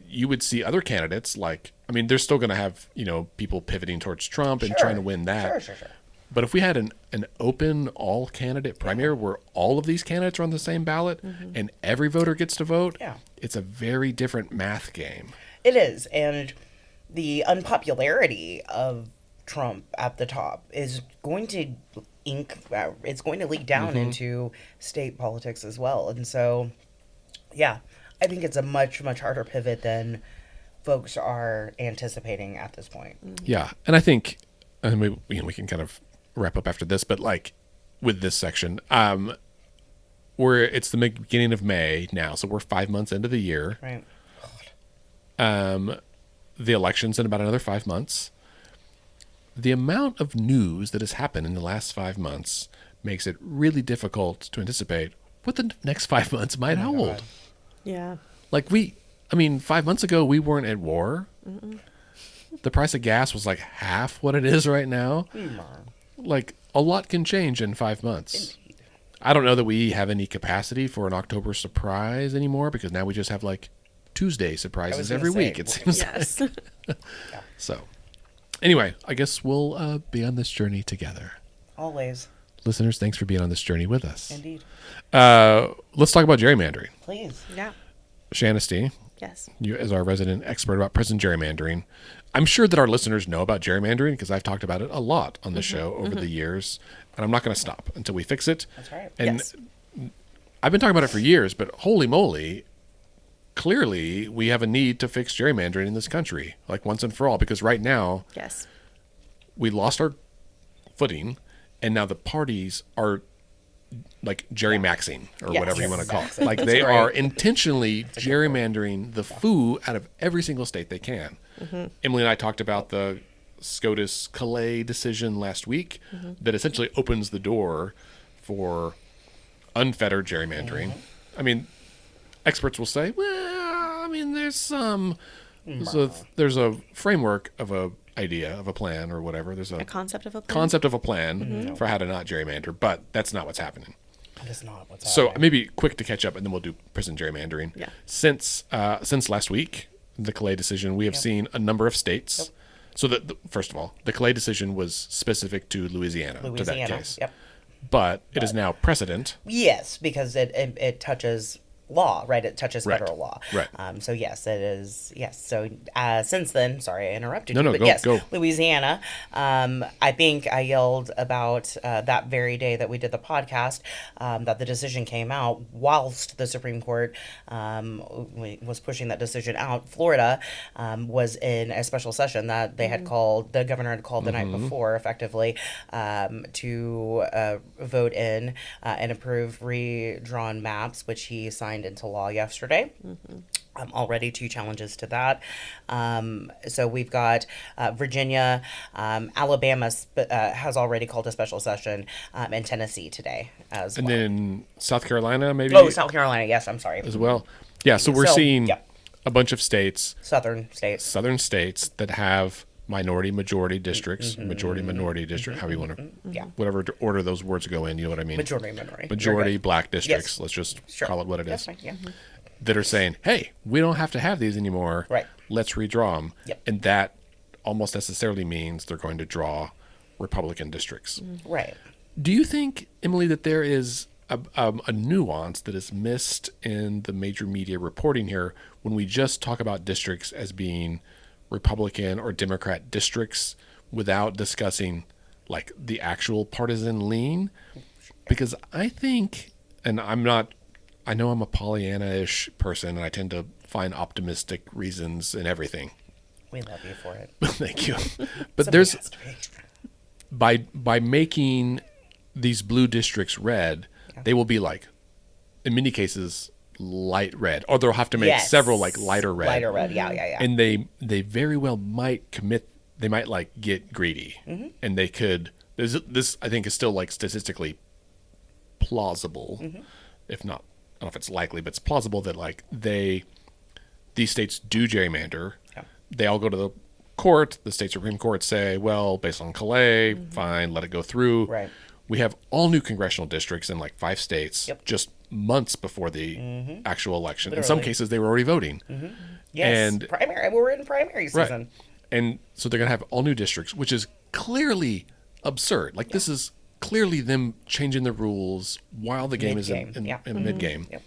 you would see other candidates like, I mean, they're still going to have, people pivoting towards Trump and trying to win that. Sure. But if we had an open all candidate primary where all of these candidates are on the same ballot and every voter gets to vote, it's a very different math game. It is. And the unpopularity of Trump at the top is going to it's going to leak down into state politics as well. And so, I think it's a much, much harder pivot than folks are anticipating at this point. Yeah. And I think, and we can kind of wrap up after this, but like with this section, where it's the beginning of May now, so we're 5 months into the year. The election's in about another 5 months. The amount of news that has happened in the last 5 months makes it really difficult to anticipate what the next 5 months might hold. Yeah. Like 5 months ago, we weren't at war. The price of gas was like half what it is right now. Like, a lot can change in 5 months. I don't know that we have any capacity for an October surprise anymore, because now we just have like Tuesday surprises every week, it seems like. Yeah. So anyway, I guess we'll be on this journey together. Always. Listeners, thanks for being on this journey with us. Indeed. Let's talk about gerrymandering. Please. Yeah. Shanisty, Yes. you as our resident expert about prison gerrymandering. I'm sure that our listeners know about gerrymandering because I've talked about it a lot on the show over the years, and I'm not going to stop until we fix it. That's right. And Yes. I've been talking about it for years, but holy moly, clearly we have a need to fix gerrymandering in this country, like once and for all, because right now Yes. we lost our footing, and now the parties are like gerrymaxxing or Yes. whatever you want to call it. Exactly. Like they That's are right. intentionally gerrymandering the foo out of every single state they can. Emily and I talked about the SCOTUS Callais decision last week that essentially opens the door for unfettered gerrymandering. I mean, experts will say, well, I mean, there's a framework of a idea of a plan or whatever. There's A concept of a plan. concept of a plan for how to not gerrymander, but that's not what's happening. That is not what's So happening. maybe quick to catch up, and then we'll do prison gerrymandering. Yeah. Since last week, the Callais decision, we have seen a number of states. So first of all, the Callais decision was specific to Louisiana to that case. Yep. But it is now precedent. Yes, because it touches law, right? It touches Right. federal law. Right. So yes, it is. Yes. So since then, sorry, I interrupted No, you. no, but go, yes, go. Louisiana. I think I yelled about that very day that we did the podcast that the decision came out whilst the Supreme Court was pushing that decision out. Florida was in a special session that they had called. The governor had called the night before, effectively, to vote in and approve redrawn maps, which he signed into law yesterday. Already 2 challenges to that. So we've got Virginia, Alabama has already called a special session, and Tennessee today as And well. then South Carolina, maybe? Oh, South Carolina, yes, I'm sorry. As well. Yeah, so we're So, seeing yeah. a bunch of states, Southern states. southern states, that have minority districts, minority district, however you want to, Yeah. whatever order those words go in, you know what I mean? Majority minority. Majority You're good. black districts, Yes. let's just Sure. call it what it That's is, fine, yeah. that are saying, hey, we don't have to have these anymore. Right. Let's redraw them. Yep. And that almost necessarily means they're going to draw Republican districts. Right. Do you think, Emily, that there is a nuance that is missed in the major media reporting here when we just talk about districts as being Republican or Democrat districts without discussing like the actual partisan lean? Because I think, and I know I'm a Pollyanna-ish person, and I tend to find optimistic reasons in everything. We love you for it. Thank you. But Somebody there's, has to be. by making these blue districts red, they will be like, in many cases, light red, or they'll have to make Yes. several like lighter red. Lighter red, yeah. And they very well might commit. They might like get greedy, and they could. This I think is still like statistically plausible, if not, I don't know if it's likely, but it's plausible that like these states do gerrymander. Yeah. They all go to the court. The state Supreme Court say, well, based on Callais, fine, let it go through. Right. We have all new congressional districts in like 5 states just months before the actual election. In some Literally. cases, they were already voting. Yes. And Primary. We're in primary season. right. And so they're going to have all new districts, which is clearly absurd. Like this is clearly them changing the rules while the game Mid-game, is in yeah. mid-game. Yep.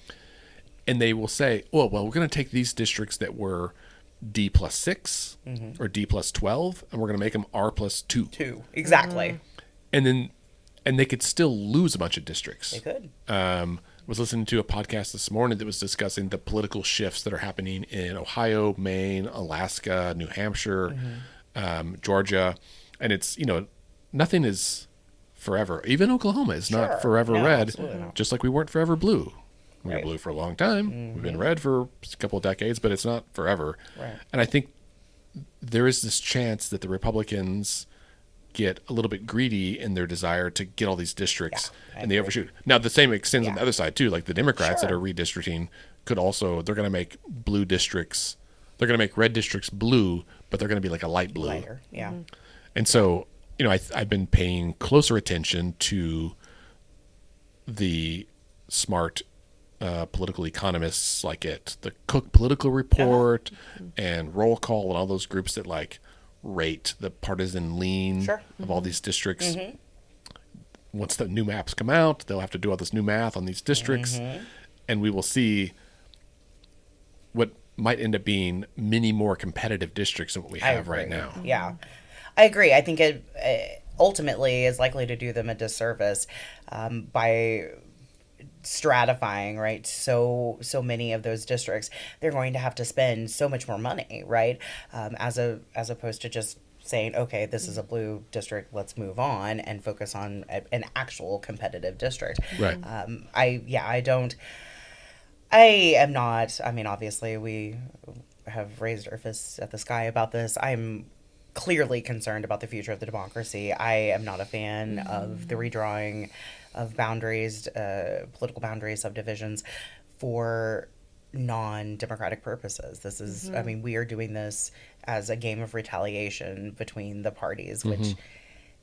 And they will say, well, we're going to take these districts that were D+6 or D+12, and we're going to make them R+2. 2. Exactly. And they could still lose a bunch of districts. They could. Was listening to a podcast this morning that was discussing the political shifts that are happening in Ohio, Maine, Alaska, New Hampshire, Georgia. And it's, nothing is forever. Even Oklahoma is Sure. not forever No, red, absolutely not. just like we weren't forever blue. We were Right. blue for a long time. We've been red for a couple of decades, but it's not forever. Right. And I think there is this chance that the Republicans get a little bit greedy in their desire to get all these districts, I and they agree. overshoot. Now, the same extends on Yeah. the other side too. Like the Democrats that Sure. are redistricting could also, they're going to make blue districts, they're going to make red districts blue, but they're going to be like a light blue. Lighter. Yeah. And so, I've been paying closer attention to the smart political economists like the Cook Political Report and Roll Call and all those groups that like rate the partisan lean of all these districts. Once the new maps come out, they'll have to do all this new math on these districts, and we will see what might end up being many more competitive districts than what we have right now. Yeah, I agree. I think it ultimately is likely to do them a disservice by stratifying, right? So many of those districts, they're going to have to spend so much more money, right? As opposed to just saying, okay, this is a blue district, let's move on and focus on an actual competitive district. Right. I am not, I mean, obviously we have raised our fists at the sky about this. I'm clearly concerned about the future of the democracy. I am not a fan of the redrawing of boundaries, political boundaries, subdivisions for non-democratic purposes. This is, I mean, we are doing this as a game of retaliation between the parties, which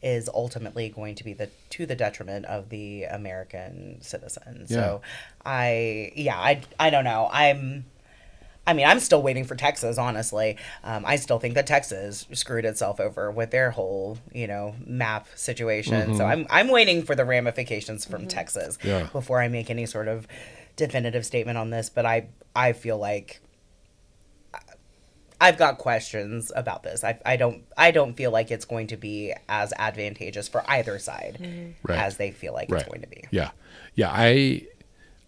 is ultimately going to be to the detriment of the American citizen. Yeah. So I don't know. I'm still waiting for Texas, honestly. I still think that Texas screwed itself over with their whole, map situation. So I'm waiting for the ramifications from Texas before I make any sort of definitive statement on this. But I feel like I've got questions about this. I don't feel like it's going to be as advantageous for either side as they feel like it's going to be. Yeah. I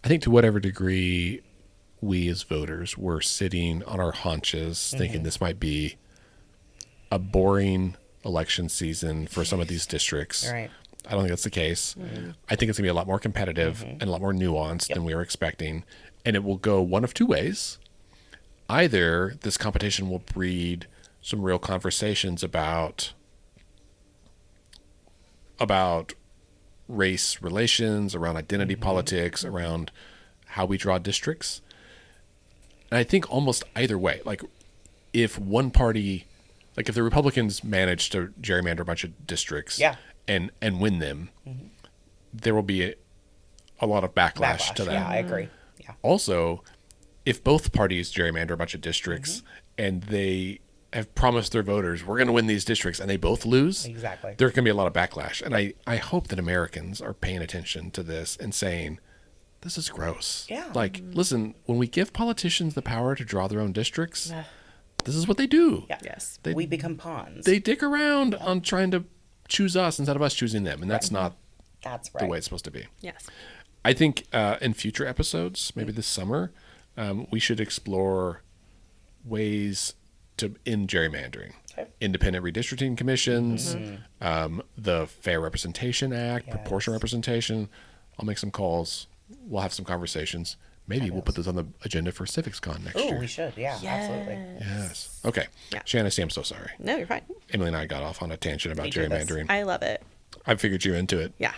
think to whatever degree we as voters were sitting on our haunches thinking this might be a boring election season for some of these districts. Right. I don't think that's the case. I think it's going to be a lot more competitive and a lot more nuanced than we were expecting. And it will go one of two ways. Either this competition will breed some real conversations about race relations, around identity politics, around how we draw districts. And I think almost either way, like if one party, like if the Republicans manage to gerrymander a bunch of districts and win them, there will be a lot of backlash to that. Yeah, I agree. Yeah. Also, if both parties gerrymander a bunch of districts and they have promised their voters, we're going to win these districts, and they both lose, exactly, there's going to be a lot of backlash. And I hope that Americans are paying attention to this and saying, this is gross. Yeah. Like, listen, when we give politicians the power to draw their own districts, this is what they do. Yeah. Yes. We become pawns. They dick around on trying to choose us instead of us choosing them. And that's not the way it's supposed to be. Yes. I think in future episodes, maybe this summer, we should explore ways to end gerrymandering. Okay. Independent redistricting commissions, the Fair Representation Act, proportional representation. I'll make some calls. We'll have some conversations. Maybe we'll put this on the agenda for CivicsCon next year. Oh, we should. Yeah, absolutely. Yes. Okay. Yeah. Shanisty, I'm so sorry. No, you're fine. Emily and I got off on a tangent about gerrymandering. I love it. I figured you into it. Yeah.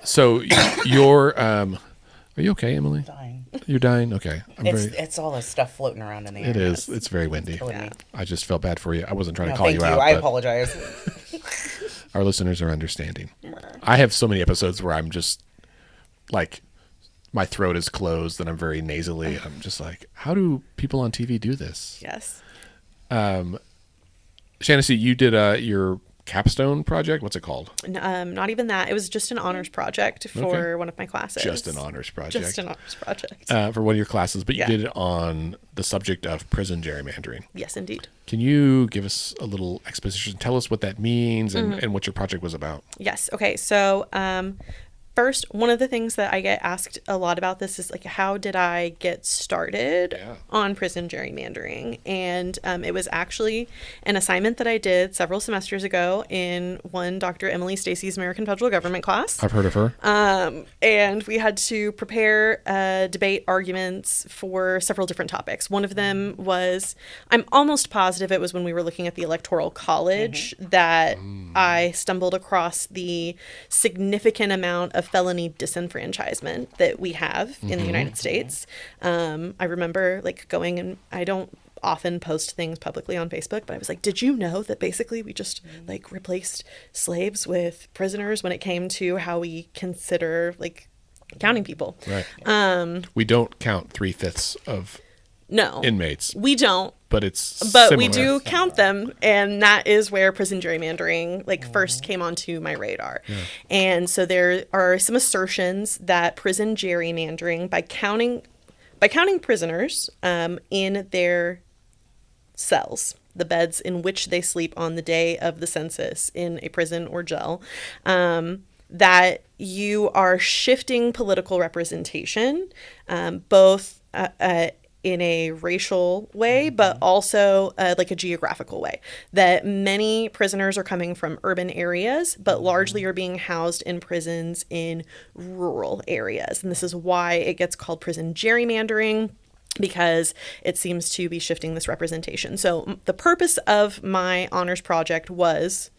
So you're, are you okay, Emily? I'm dying. You're dying? Okay. It's all this stuff floating around in the air. It is. It's very windy. Yeah. I just felt bad for you. I wasn't trying to call you out. I apologize. Our listeners are understanding. I have so many episodes where I'm just like, my throat is closed and I'm very nasally. I'm just like, how do people on TV do this? Yes. Shanisty, you did your capstone project. What's it called? Not even that. It was just an honors project for one of my classes. Just an honors project. Just an honors project. For one of your classes, but you did it on the subject of prison gerrymandering. Yes, indeed. Can you give us a little exposition? Tell us what that means and what your project was about. Yes. Okay. So, first, one of the things that I get asked a lot about this is like, how did I get started on prison gerrymandering? And it was actually an assignment that I did several semesters ago in one Dr. Emily Stacy's American Federal Government class. I've heard of her. And we had to prepare debate arguments for several different topics. One of them was, I'm almost positive it was when we were looking at the Electoral College that I stumbled across the significant amount of felony disenfranchisement that we have in the United States. I remember like going, and I don't often post things publicly on Facebook, but I was like, did you know that basically we just like replaced slaves with prisoners when it came to how we consider like counting people? Right. We don't count 3/5 of inmates. We don't. But we do count them, and that is where prison gerrymandering like first came onto my radar. Yeah. And so there are some assertions that prison gerrymandering by counting prisoners in their cells, the beds in which they sleep on the day of the census in a prison or jail, that you are shifting political representation, both in a racial way, but also like a geographical way, that many prisoners are coming from urban areas, but largely are being housed in prisons in rural areas. And this is why it gets called prison gerrymandering, because it seems to be shifting this representation. So the purpose of my honors project was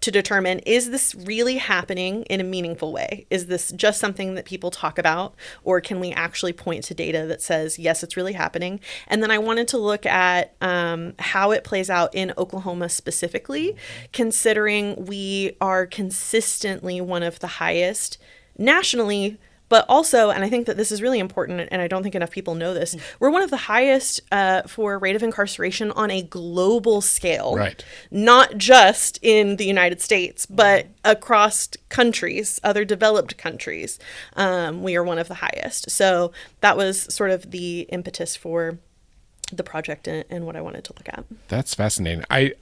to determine, is this really happening in a meaningful way? Is this just something that people talk about? Or can we actually point to data that says, yes, it's really happening? And then I wanted to look at how it plays out in Oklahoma specifically, considering we are consistently one of the highest nationally, but also, and I think that this is really important, and I don't think enough people know this, we're one of the highest for rate of incarceration on a global scale. Right. Not just in the United States, but across countries, other developed countries. We are one of the highest. So that was sort of the impetus for the project and what I wanted to look at. That's fascinating. I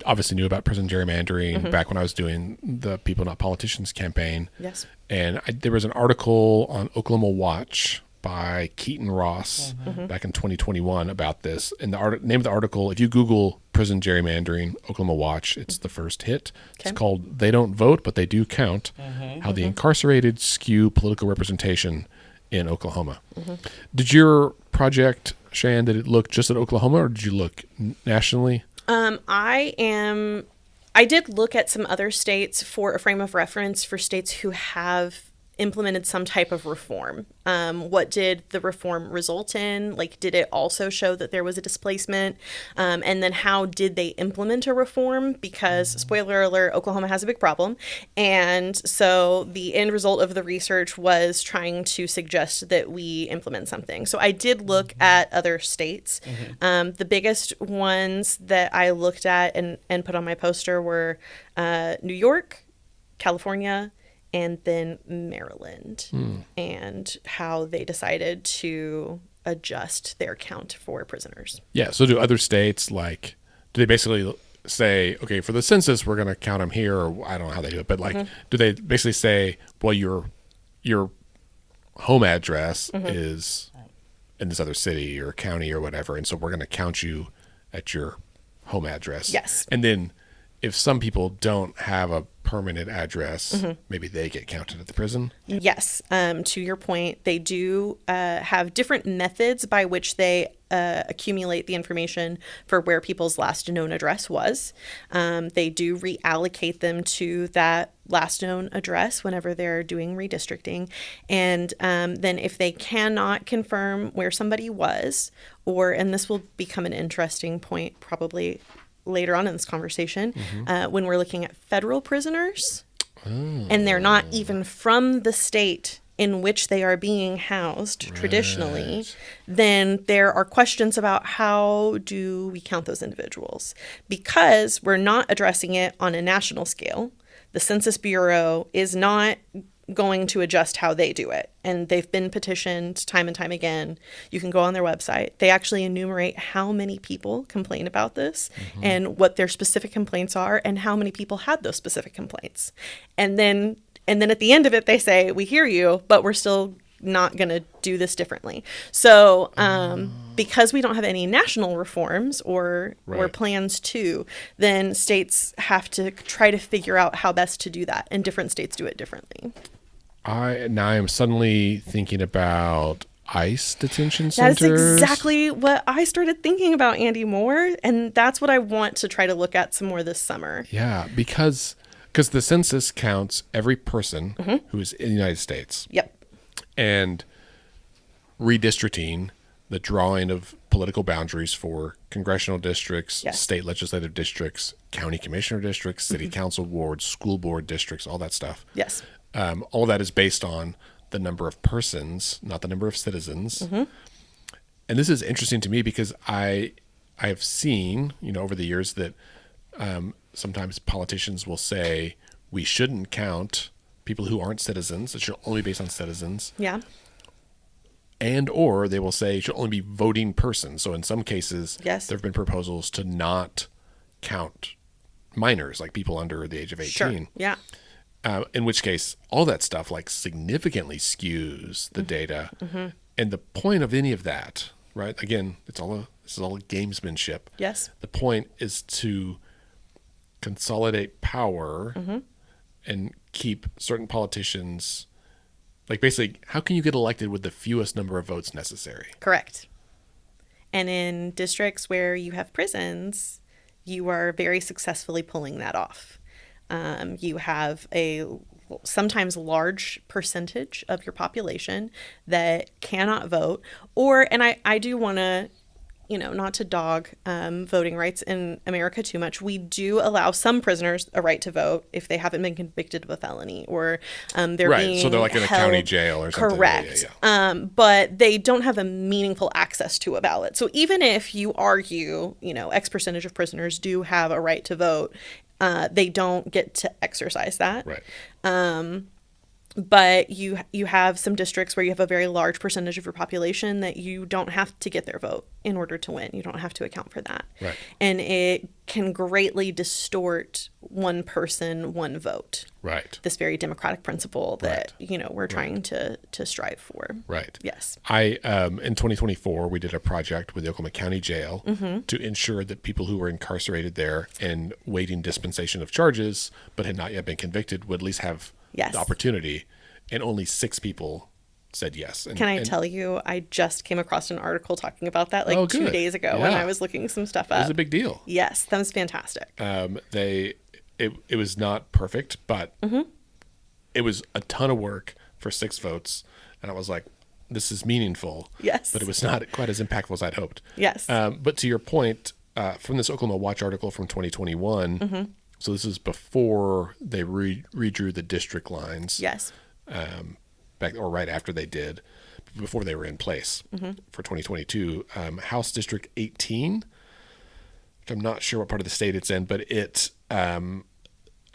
obviously knew about prison gerrymandering back when I was doing the People Not Politicians campaign. Yes. And there was an article on Oklahoma Watch by Keaton Ross back in 2021 about this. And the name of the article, if you Google prison gerrymandering, Oklahoma Watch, it's the first hit. Okay. It's called "They Don't Vote, But They Do Count: How the Incarcerated Skew Political Representation in Oklahoma." Did your project, Shan, did it look just at Oklahoma, or did you look nationally? I did look at some other states for a frame of reference for states who have implemented some type of reform. What did the reform result in? Like, did it also show that there was a displacement? And then how did they implement a reform? Because, spoiler alert, Oklahoma has a big problem. And so the end result of the research was trying to suggest that we implement something. So I did look at other states. The biggest ones that I looked at and put on my poster were New York, California, and then Maryland, and how they decided to adjust their count for prisoners. Yeah. So do other states, like, do they basically say, okay, for the census, we're going to count them here, or I don't know how they do it, but like, do they basically say, well, your home address is in this other city or county or whatever, and so we're going to count you at your home address? Yes. And then if some people don't have a permanent address, maybe they get counted at the prison? Yes. To your point, they do have different methods by which they accumulate the information for where people's last known address was. They do reallocate them to that last known address whenever they're doing redistricting. And then if they cannot confirm where somebody was, and this will become an interesting point probably later on in this conversation, when we're looking at federal prisoners, and they're not even from the state in which they are being housed traditionally, then there are questions about how do we count those individuals? Because we're not addressing it on a national scale. The Census Bureau is not going to adjust how they do it. And they've been petitioned time and time again. You can go on their website. They actually enumerate how many people complain about this and what their specific complaints are and how many people had those specific complaints. And then at the end of it, they say, we hear you, but we're still not going to do this differently. So because we don't have any national reforms or plans to, then states have to try to figure out how best to do that. And different states do it differently. I am suddenly thinking about ICE detention centers. That's exactly what I started thinking about, Andy Moore. And that's what I want to try to look at some more this summer. Yeah, because the census counts every person who is in the United States. Yep. And redistricting the drawing of political boundaries for congressional districts, state legislative districts, county commissioner districts, city council boards, school board districts, all that stuff. Yes. All that is based on the number of persons, not the number of citizens. And this is interesting to me because I have seen, over the years that sometimes politicians will say we shouldn't count people who aren't citizens. It should only be based on citizens. Yeah. And or they will say it should only be voting persons. So in some cases, there have been proposals to not count minors, like people under the age of 18. Sure. Yeah. In which case, all that stuff like significantly skews the data. And the point of any of that, right? Again, this is all gamesmanship. Yes. The point is to consolidate power and keep certain politicians, like basically, how can you get elected with the fewest number of votes necessary? Correct. And in districts where you have prisons, you are very successfully pulling that off. You have a sometimes large percentage of your population that cannot vote, and I do want to, not to dog voting rights in America too much. We do allow some prisoners a right to vote if they haven't been convicted of a felony or they're being so they're like in a county jail or something. Correct. Yeah. But they don't have a meaningful access to a ballot. So even if you argue, X percentage of prisoners do have a right to vote, they don't get to exercise that. Right. But you have some districts where you have a very large percentage of your population that you don't have to get their vote in order to win. You don't have to account for that. Right. And it can greatly distort one person, one vote. Right. This very democratic principle that, we're trying to strive for. Right. Yes. In 2024, we did a project with the Oklahoma County Jail to ensure that people who were incarcerated there and waiting dispensation of charges but had not yet been convicted would at least have the opportunity, and only 6 people said yes. Can I tell you, I just came across an article talking about that 2 days ago when I was looking some stuff up. It was a big deal. Yes, that was fantastic. It was not perfect, but it was a ton of work for 6 votes, and I was like, this is meaningful. Yes. But it was not quite as impactful as I'd hoped. Yes. But to your point, from this Oklahoma Watch article from 2021, so this is before they redrew the district lines. Yes. Back or right after they did, before they were in place for 2022. House District 18, which I'm not sure what part of the state it's in, but it at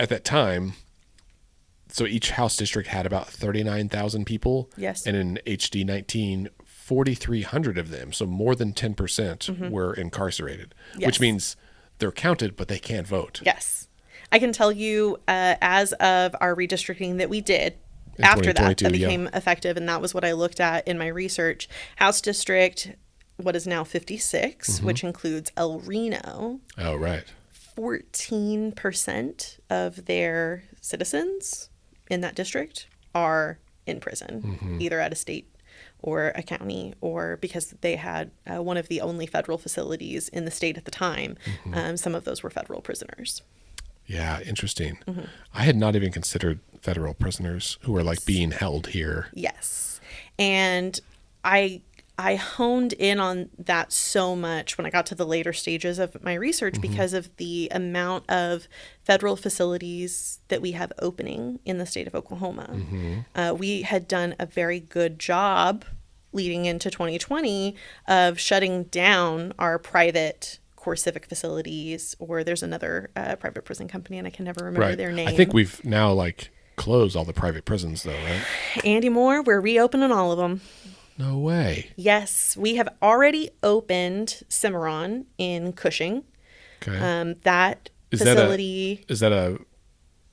that time, so each House district had about 39,000 people. Yes. And in HD 19, 4,300 of them, so more than 10% were incarcerated, which means they're counted, but they can't vote. Yes. I can tell you, as of our redistricting that we did, after that became effective, and that was what I looked at in my research. House District, what is now 56, which includes El Reno. Oh, right. 14% of their citizens in that district are in prison, either at a state or a county, or because they had one of the only federal facilities in the state at the time. Some of those were federal prisoners. Yeah, interesting. I had not even considered federal prisoners who are being held here. Yes. And I honed in on that so much when I got to the later stages of my research because of the amount of federal facilities that we have opening in the state of Oklahoma. We had done a very good job leading into 2020 of shutting down our private core civic facilities, or there's another private prison company, and I can never remember their name. I think we've now closed all the private prisons, though, right? Andy Moore, we're reopening all of them. No way. Yes, we have already opened Cimarron in Cushing. Okay. That facility. Is that a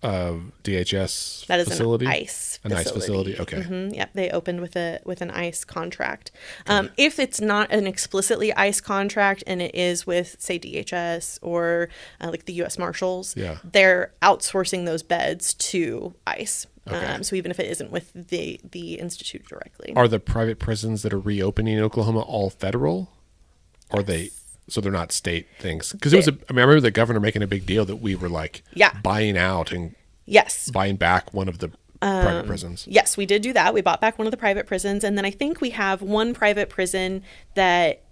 DHS that is facility? An ICE facility. An ICE facility. Okay. Yep, they opened with an ICE contract. If it's not an explicitly ICE contract and it is with, say, DHS or the U.S. Marshals, they're outsourcing those beds to ICE. Okay. So even if it isn't with the institute directly. Are the private prisons that are reopening in Oklahoma all federal? Or are they? So they're not state things? Because I remember the governor making a big deal that we were buying out and buying back one of the private prisons. Yes, we did do that. We bought back one of the private prisons. And then I think we have one private prison that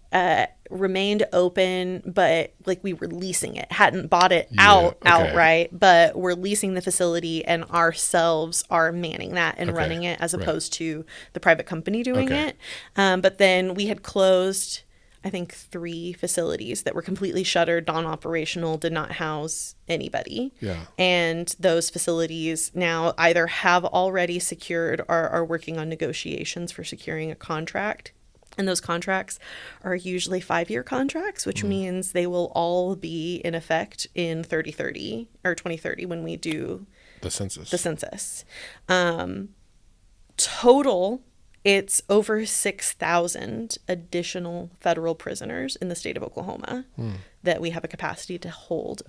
remained open, but like we were leasing it, hadn't bought it outright, but we're leasing the facility and ourselves are manning that and running it as opposed to the private company doing it. But then we had closed, I think, 3 facilities that were completely shuttered, non-operational, did not house anybody. Yeah. And those facilities now either have already secured or are working on negotiations for securing a contract. And those contracts are usually 5-year contracts, which means they will all be in effect in 2030 when we do the census. Total, it's over 6,000 additional federal prisoners in the state of Oklahoma that we have a capacity to hold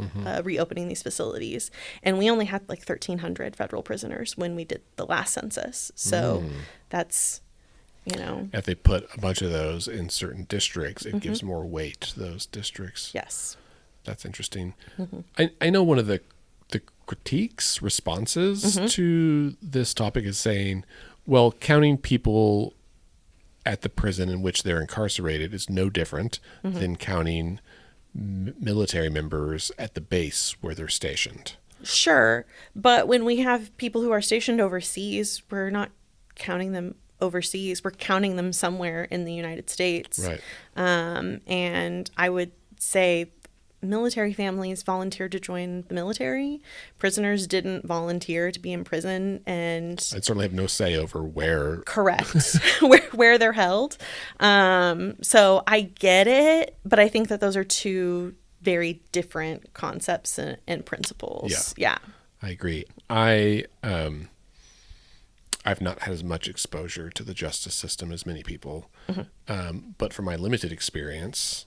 reopening these facilities. And we only had like 1,300 federal prisoners when we did the last census. So that's... if they put a bunch of those in certain districts, it gives more weight to those districts. Yes. That's interesting. I know one of the critiques, responses to this topic is saying, well, counting people at the prison in which they're incarcerated is no different than counting military members at the base where they're stationed. Sure. But when we have people who are stationed overseas, we're not counting them overseas. We're counting them somewhere in the United States. Right. And I would say military families volunteered to join the military. Prisoners didn't volunteer to be in prison, and I certainly have no say over where. Correct. where they're held. So I get it, but I think that those are 2 very different concepts and principles. Yeah. I agree. I've not had as much exposure to the justice system as many people, but from my limited experience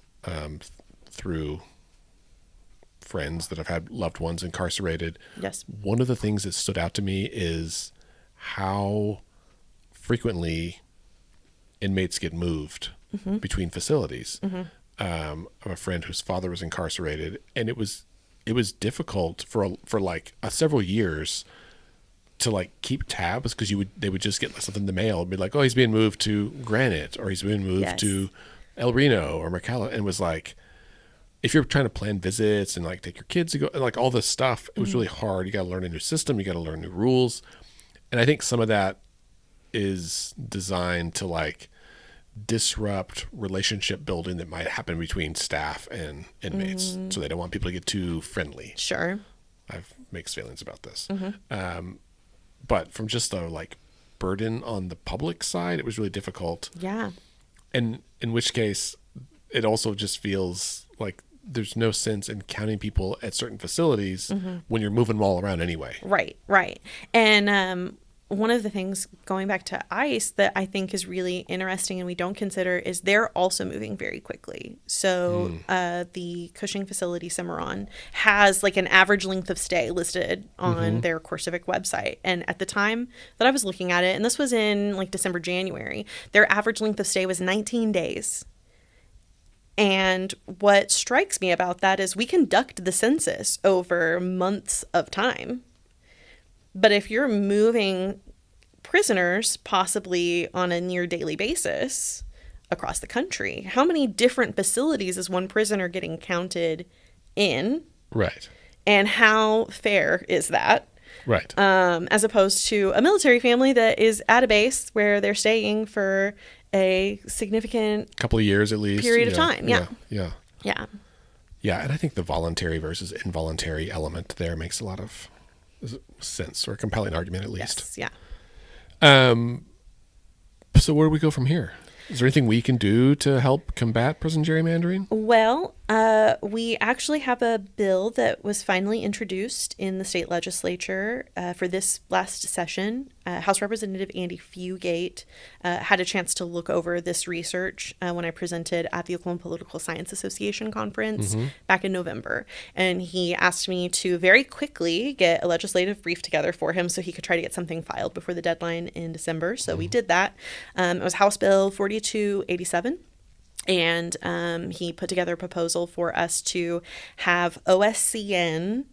through friends that have had loved ones incarcerated, one of the things that stood out to me is how frequently inmates get moved between facilities. I have a friend whose father was incarcerated, and it was difficult for like several years to like keep tabs, because they would just get something in the mail and be like, oh, he's being moved to Granite, or he's being moved to El Reno or McAllen. And it was like, if you're trying to plan visits and like take your kids to go and like all this stuff, it was really hard. You got to learn a new system. You got to learn new rules. And I think some of that is designed to like disrupt relationship building that might happen between staff and inmates. So they don't want people to get too friendly. Sure. I have mixed feelings about this. But from just the like burden on the public side, it was really difficult. Yeah. And in which case, it also just feels like there's no sense in counting people at certain facilities when you're moving them all around anyway. Right. And one of the things, going back to ICE, that I think is really interesting and we don't consider is they're also moving very quickly. So the Cushing facility, Cimarron, has like an average length of stay listed on their CoreCivic website. And at the time that I was looking at it, and this was in like December, January, their average length of stay was 19 days. And what strikes me about that is we conduct the census over months of time. But if you're moving prisoners possibly on a near daily basis across the country, how many different facilities is one prisoner getting counted in? Right. And how fair is that? Right. As opposed to a military family that is at a base where they're staying for a significant couple of years at least period of time. Yeah. And I think the voluntary versus involuntary element there makes a lot of sense, or a compelling argument at least. Yes, yeah. So where do we go from here? Is there anything we can do to help combat prison gerrymandering? Well, we actually have a bill that was finally introduced in the state legislature for this last session. House Representative Andy Fugate had a chance to look over this research when I presented at the Oklahoma Political Science Association conference back in November. And he asked me to very quickly get a legislative brief together for him so he could try to get something filed before the deadline in December. So we did that. It was House Bill 4287. And he put together a proposal for us to have OSCN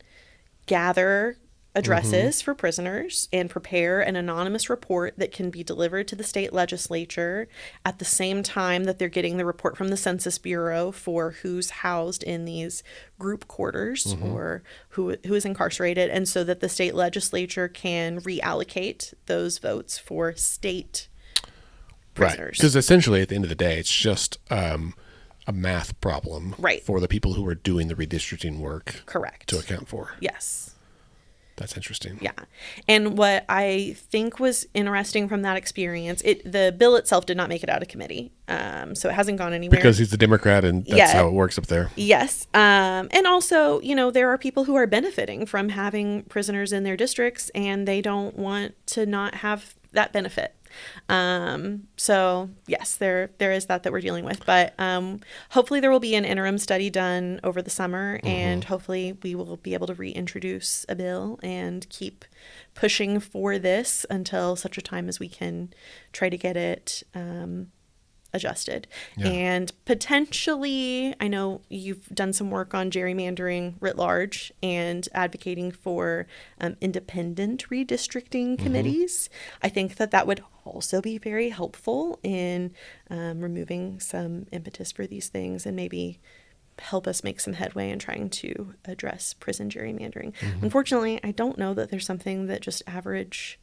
gather addresses for prisoners and prepare an anonymous report that can be delivered to the state legislature at the same time that they're getting the report from the Census Bureau for who's housed in these group quarters or who is incarcerated, and so that the state legislature can reallocate those votes for state prisoners. Right. Because essentially at the end of the day, it's just a math problem for the people who are doing the redistricting work. Correct. To account for. Yes. That's interesting. Yeah. And what I think was interesting from that experience, the bill itself did not make it out of committee. So it hasn't gone anywhere. Because he's a Democrat and that's how it works up there. Yes. And also, there are people who are benefiting from having prisoners in their districts and they don't want to not have that benefit. So yes, there is that we're dealing with, but hopefully there will be an interim study done over the summer and hopefully we will be able to reintroduce a bill and keep pushing for this until such a time as we can try to get it adjusted. Yeah. And potentially, I know you've done some work on gerrymandering writ large and advocating for independent redistricting committees. I think that would also be very helpful in removing some impetus for these things and maybe help us make some headway in trying to address prison gerrymandering. Unfortunately, I don't know that there's something that just average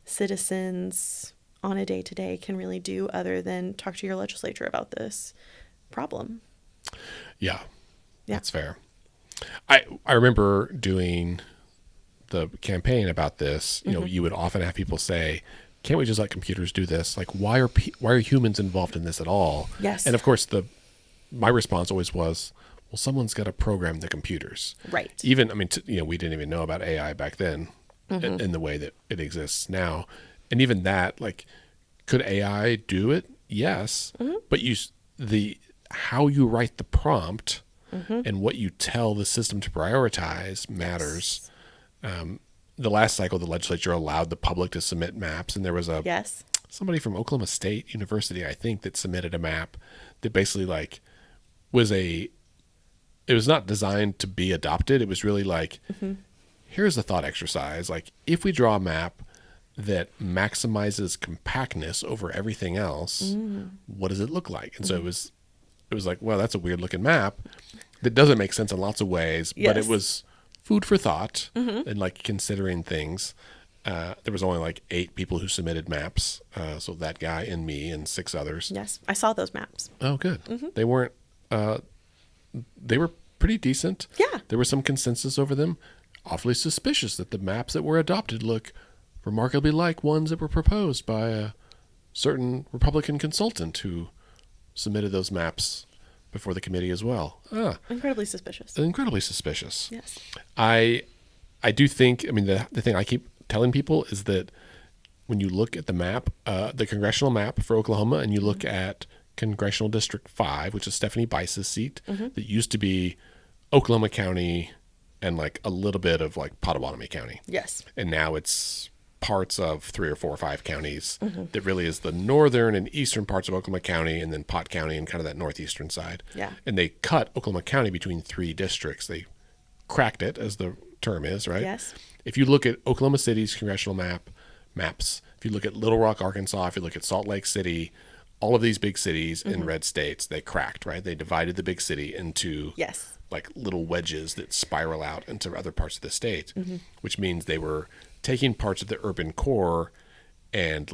citizens on a day-to-day can really do other than talk to your legislature about this problem. Yeah. That's fair. I remember doing the campaign about this. You know, you would often have people say, can't we just let computers do this? Like, why are humans involved in this at all? Yes. And of course, my response always was, well, someone's got to program the computers. Right. Even, we didn't even know about AI back then in the way that it exists now. And even that, like, could AI do it? Yes. But how you write the prompt and what you tell the system to prioritize matters. Yes. The last cycle, the legislature allowed the public to submit maps, and there was somebody from Oklahoma State University, I think, that submitted a map that basically it was not designed to be adopted. It was really like, here's a thought exercise. Like, if we draw a map that maximizes compactness over everything else, what does it look like? And so it was like, well, that's a weird looking map that doesn't make sense in lots of ways, but it was food for thought and like considering things. There was only 8 people who submitted maps. So that guy and me and 6 others. Yes. I saw those maps. Oh, good. They weren't, they were pretty decent. Yeah. There was some consensus over them. Awfully suspicious that the maps that were adopted look remarkably like ones that were proposed by a certain Republican consultant who submitted those maps before the committee as well. Incredibly suspicious. Incredibly suspicious. Yes. I do think, the thing I keep telling people is that when you look at the map, the congressional map for Oklahoma, and you look at Congressional District 5, which is Stephanie Bice's seat, that used to be Oklahoma County and a little bit of Pottawatomie County. Yes. And now it's parts of 3 or 4 or 5 counties that really is the northern and eastern parts of Oklahoma County, and then Pot County and kind of that northeastern side. Yeah. And they cut Oklahoma County between 3 districts. They cracked it, as the term is, right? Yes. If you look at Oklahoma City's congressional maps, if you look at Little Rock, Arkansas, if you look at Salt Lake City, all of these big cities in red states, they cracked, right? They divided the big city into little wedges that spiral out into other parts of the state, which means they were taking parts of the urban core and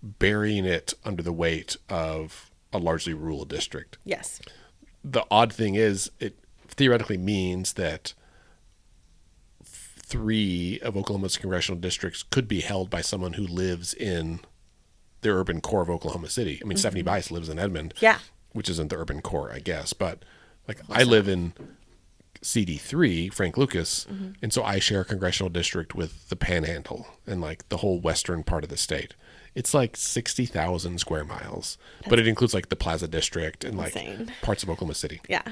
burying it under the weight of a largely rural district. Yes. The odd thing is it theoretically means that 3 of Oklahoma's congressional districts could be held by someone who lives in the urban core of Oklahoma City. Stephanie Bice lives in Edmond, which isn't the urban core, I guess. But I live in CD3, Frank Lucas, and so I share a congressional district with the Panhandle and the whole western part of the state. It's 60,000 square miles, but it includes the Plaza District and parts of Oklahoma City. Yeah.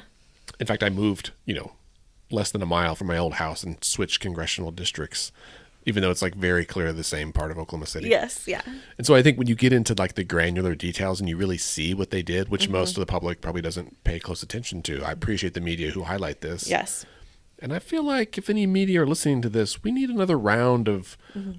In fact, I moved, less than a mile from my old house and switched congressional districts, even though it's very clear the same part of Oklahoma City. Yes, yeah. And so I think when you get into the granular details and you really see what they did, which most of the public probably doesn't pay close attention to, I appreciate the media who highlight this. Yes. And I feel like if any media are listening to this, we need another round of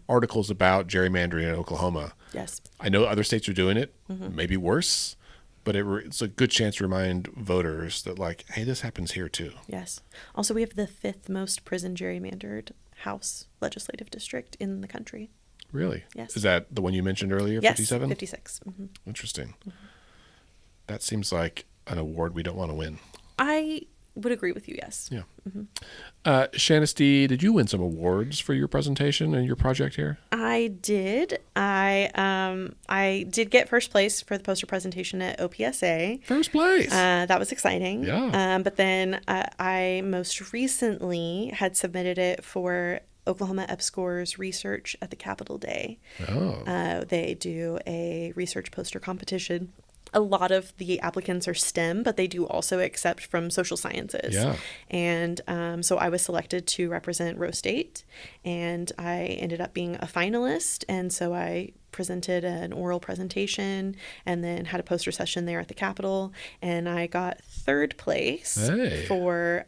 articles about gerrymandering in Oklahoma. Yes. I know other states are doing it, maybe worse, but it's a good chance to remind voters that, like, hey, this happens here too. Yes. Also, we have the 5th most prison gerrymandered House legislative district in the country. Really? Yes. Is that the one you mentioned earlier, yes, 57? 56. Mm-hmm. Interesting. That seems like an award we don't want to win. I would agree with you, yes. Yeah. Shanisty, did you win some awards for your presentation and your project here? I did. I did get first place for the poster presentation at OPSA. First place. That was exciting. Yeah. But then I most recently had submitted it for Oklahoma EPSCoR's research at the Capitol Day. Oh. They do a research poster competition. A lot of the applicants are STEM, but they do also accept from social sciences. Yeah. And so I was selected to represent Rose State, and I ended up being a finalist. And so I presented an oral presentation and then had a poster session there at the Capitol. And I got 3rd place for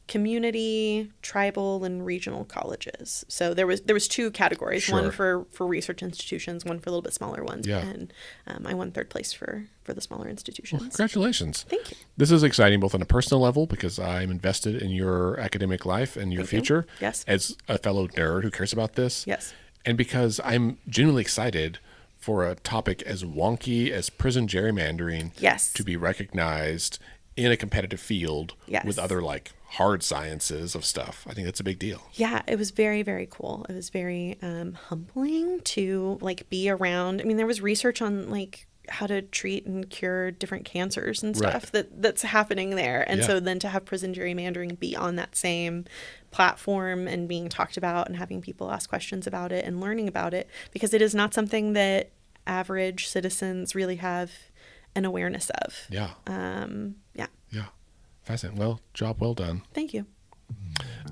community, tribal, and regional colleges. So there was 2 categories, Sure. one for research institutions, one for a little bit smaller ones. Yeah. And I won 3rd place for the smaller institutions. Well, congratulations. Thank you. This is exciting both on a personal level because I'm invested in your academic life and your future Yes. as a fellow nerd who cares about this. Yes. And because I'm genuinely excited for a topic as wonky as prison gerrymandering Yes. to be recognized in a competitive field Yes. with other like hard sciences of stuff. I think that's a big deal. Yeah, it was very, very cool. It was very humbling to like be around. I mean, there was research on like how to treat and cure different cancers and stuff that's happening there. And so then to have prison gerrymandering be on that same platform and being talked about and having people ask questions about it and learning about it, because it is not something that average citizens really have an awareness of. Yeah. Yeah. Fascinating. Well, job well done. Thank you.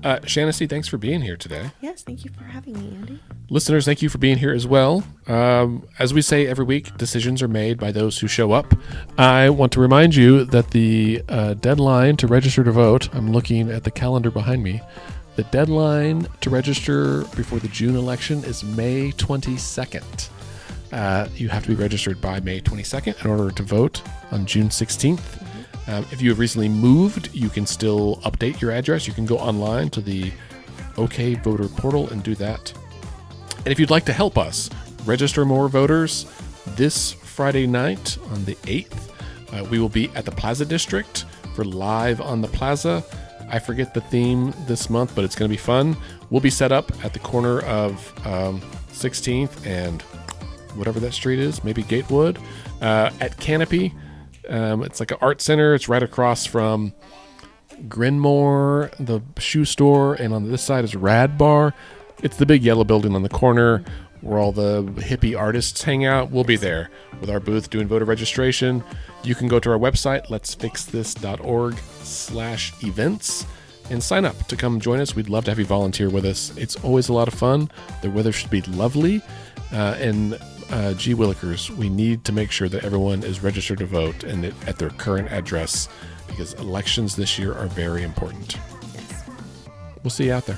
Shanisty, thanks for being here today. Yes, thank you for having me, Andy. Listeners, thank you for being here as well. As we say every week, decisions are made by those who show up. I want to remind you that the deadline to register to vote, I'm looking at the calendar behind me, the deadline to register before the June election is May 22nd. You have to be registered by May 22nd in order to vote on June 16th. If you have recently moved, you can still update your address. You can go online to the OK Voter portal and do that. And if you'd like to help us register more voters, this Friday night on the 8th, we will be at the Plaza District for Live on the Plaza. I forget the theme this month, but it's going to be fun. We'll be set up at the corner of 16th and whatever that street is, maybe Gatewood, at Canopy. It's like an art center. It's right across from Grinmore, the shoe store, and on this side is Rad Bar. It's the big yellow building on the corner where all the hippie artists hang out. We'll be there with our booth doing voter registration. You can go to our website, letsfixthis.org/events, and sign up to come join us. We'd love to have you volunteer with us. It's always a lot of fun. The weather should be lovely. Gee Willikers, we need to make sure that everyone is registered to vote and at their current address, because elections this year are very important. Yes. We'll see you out there.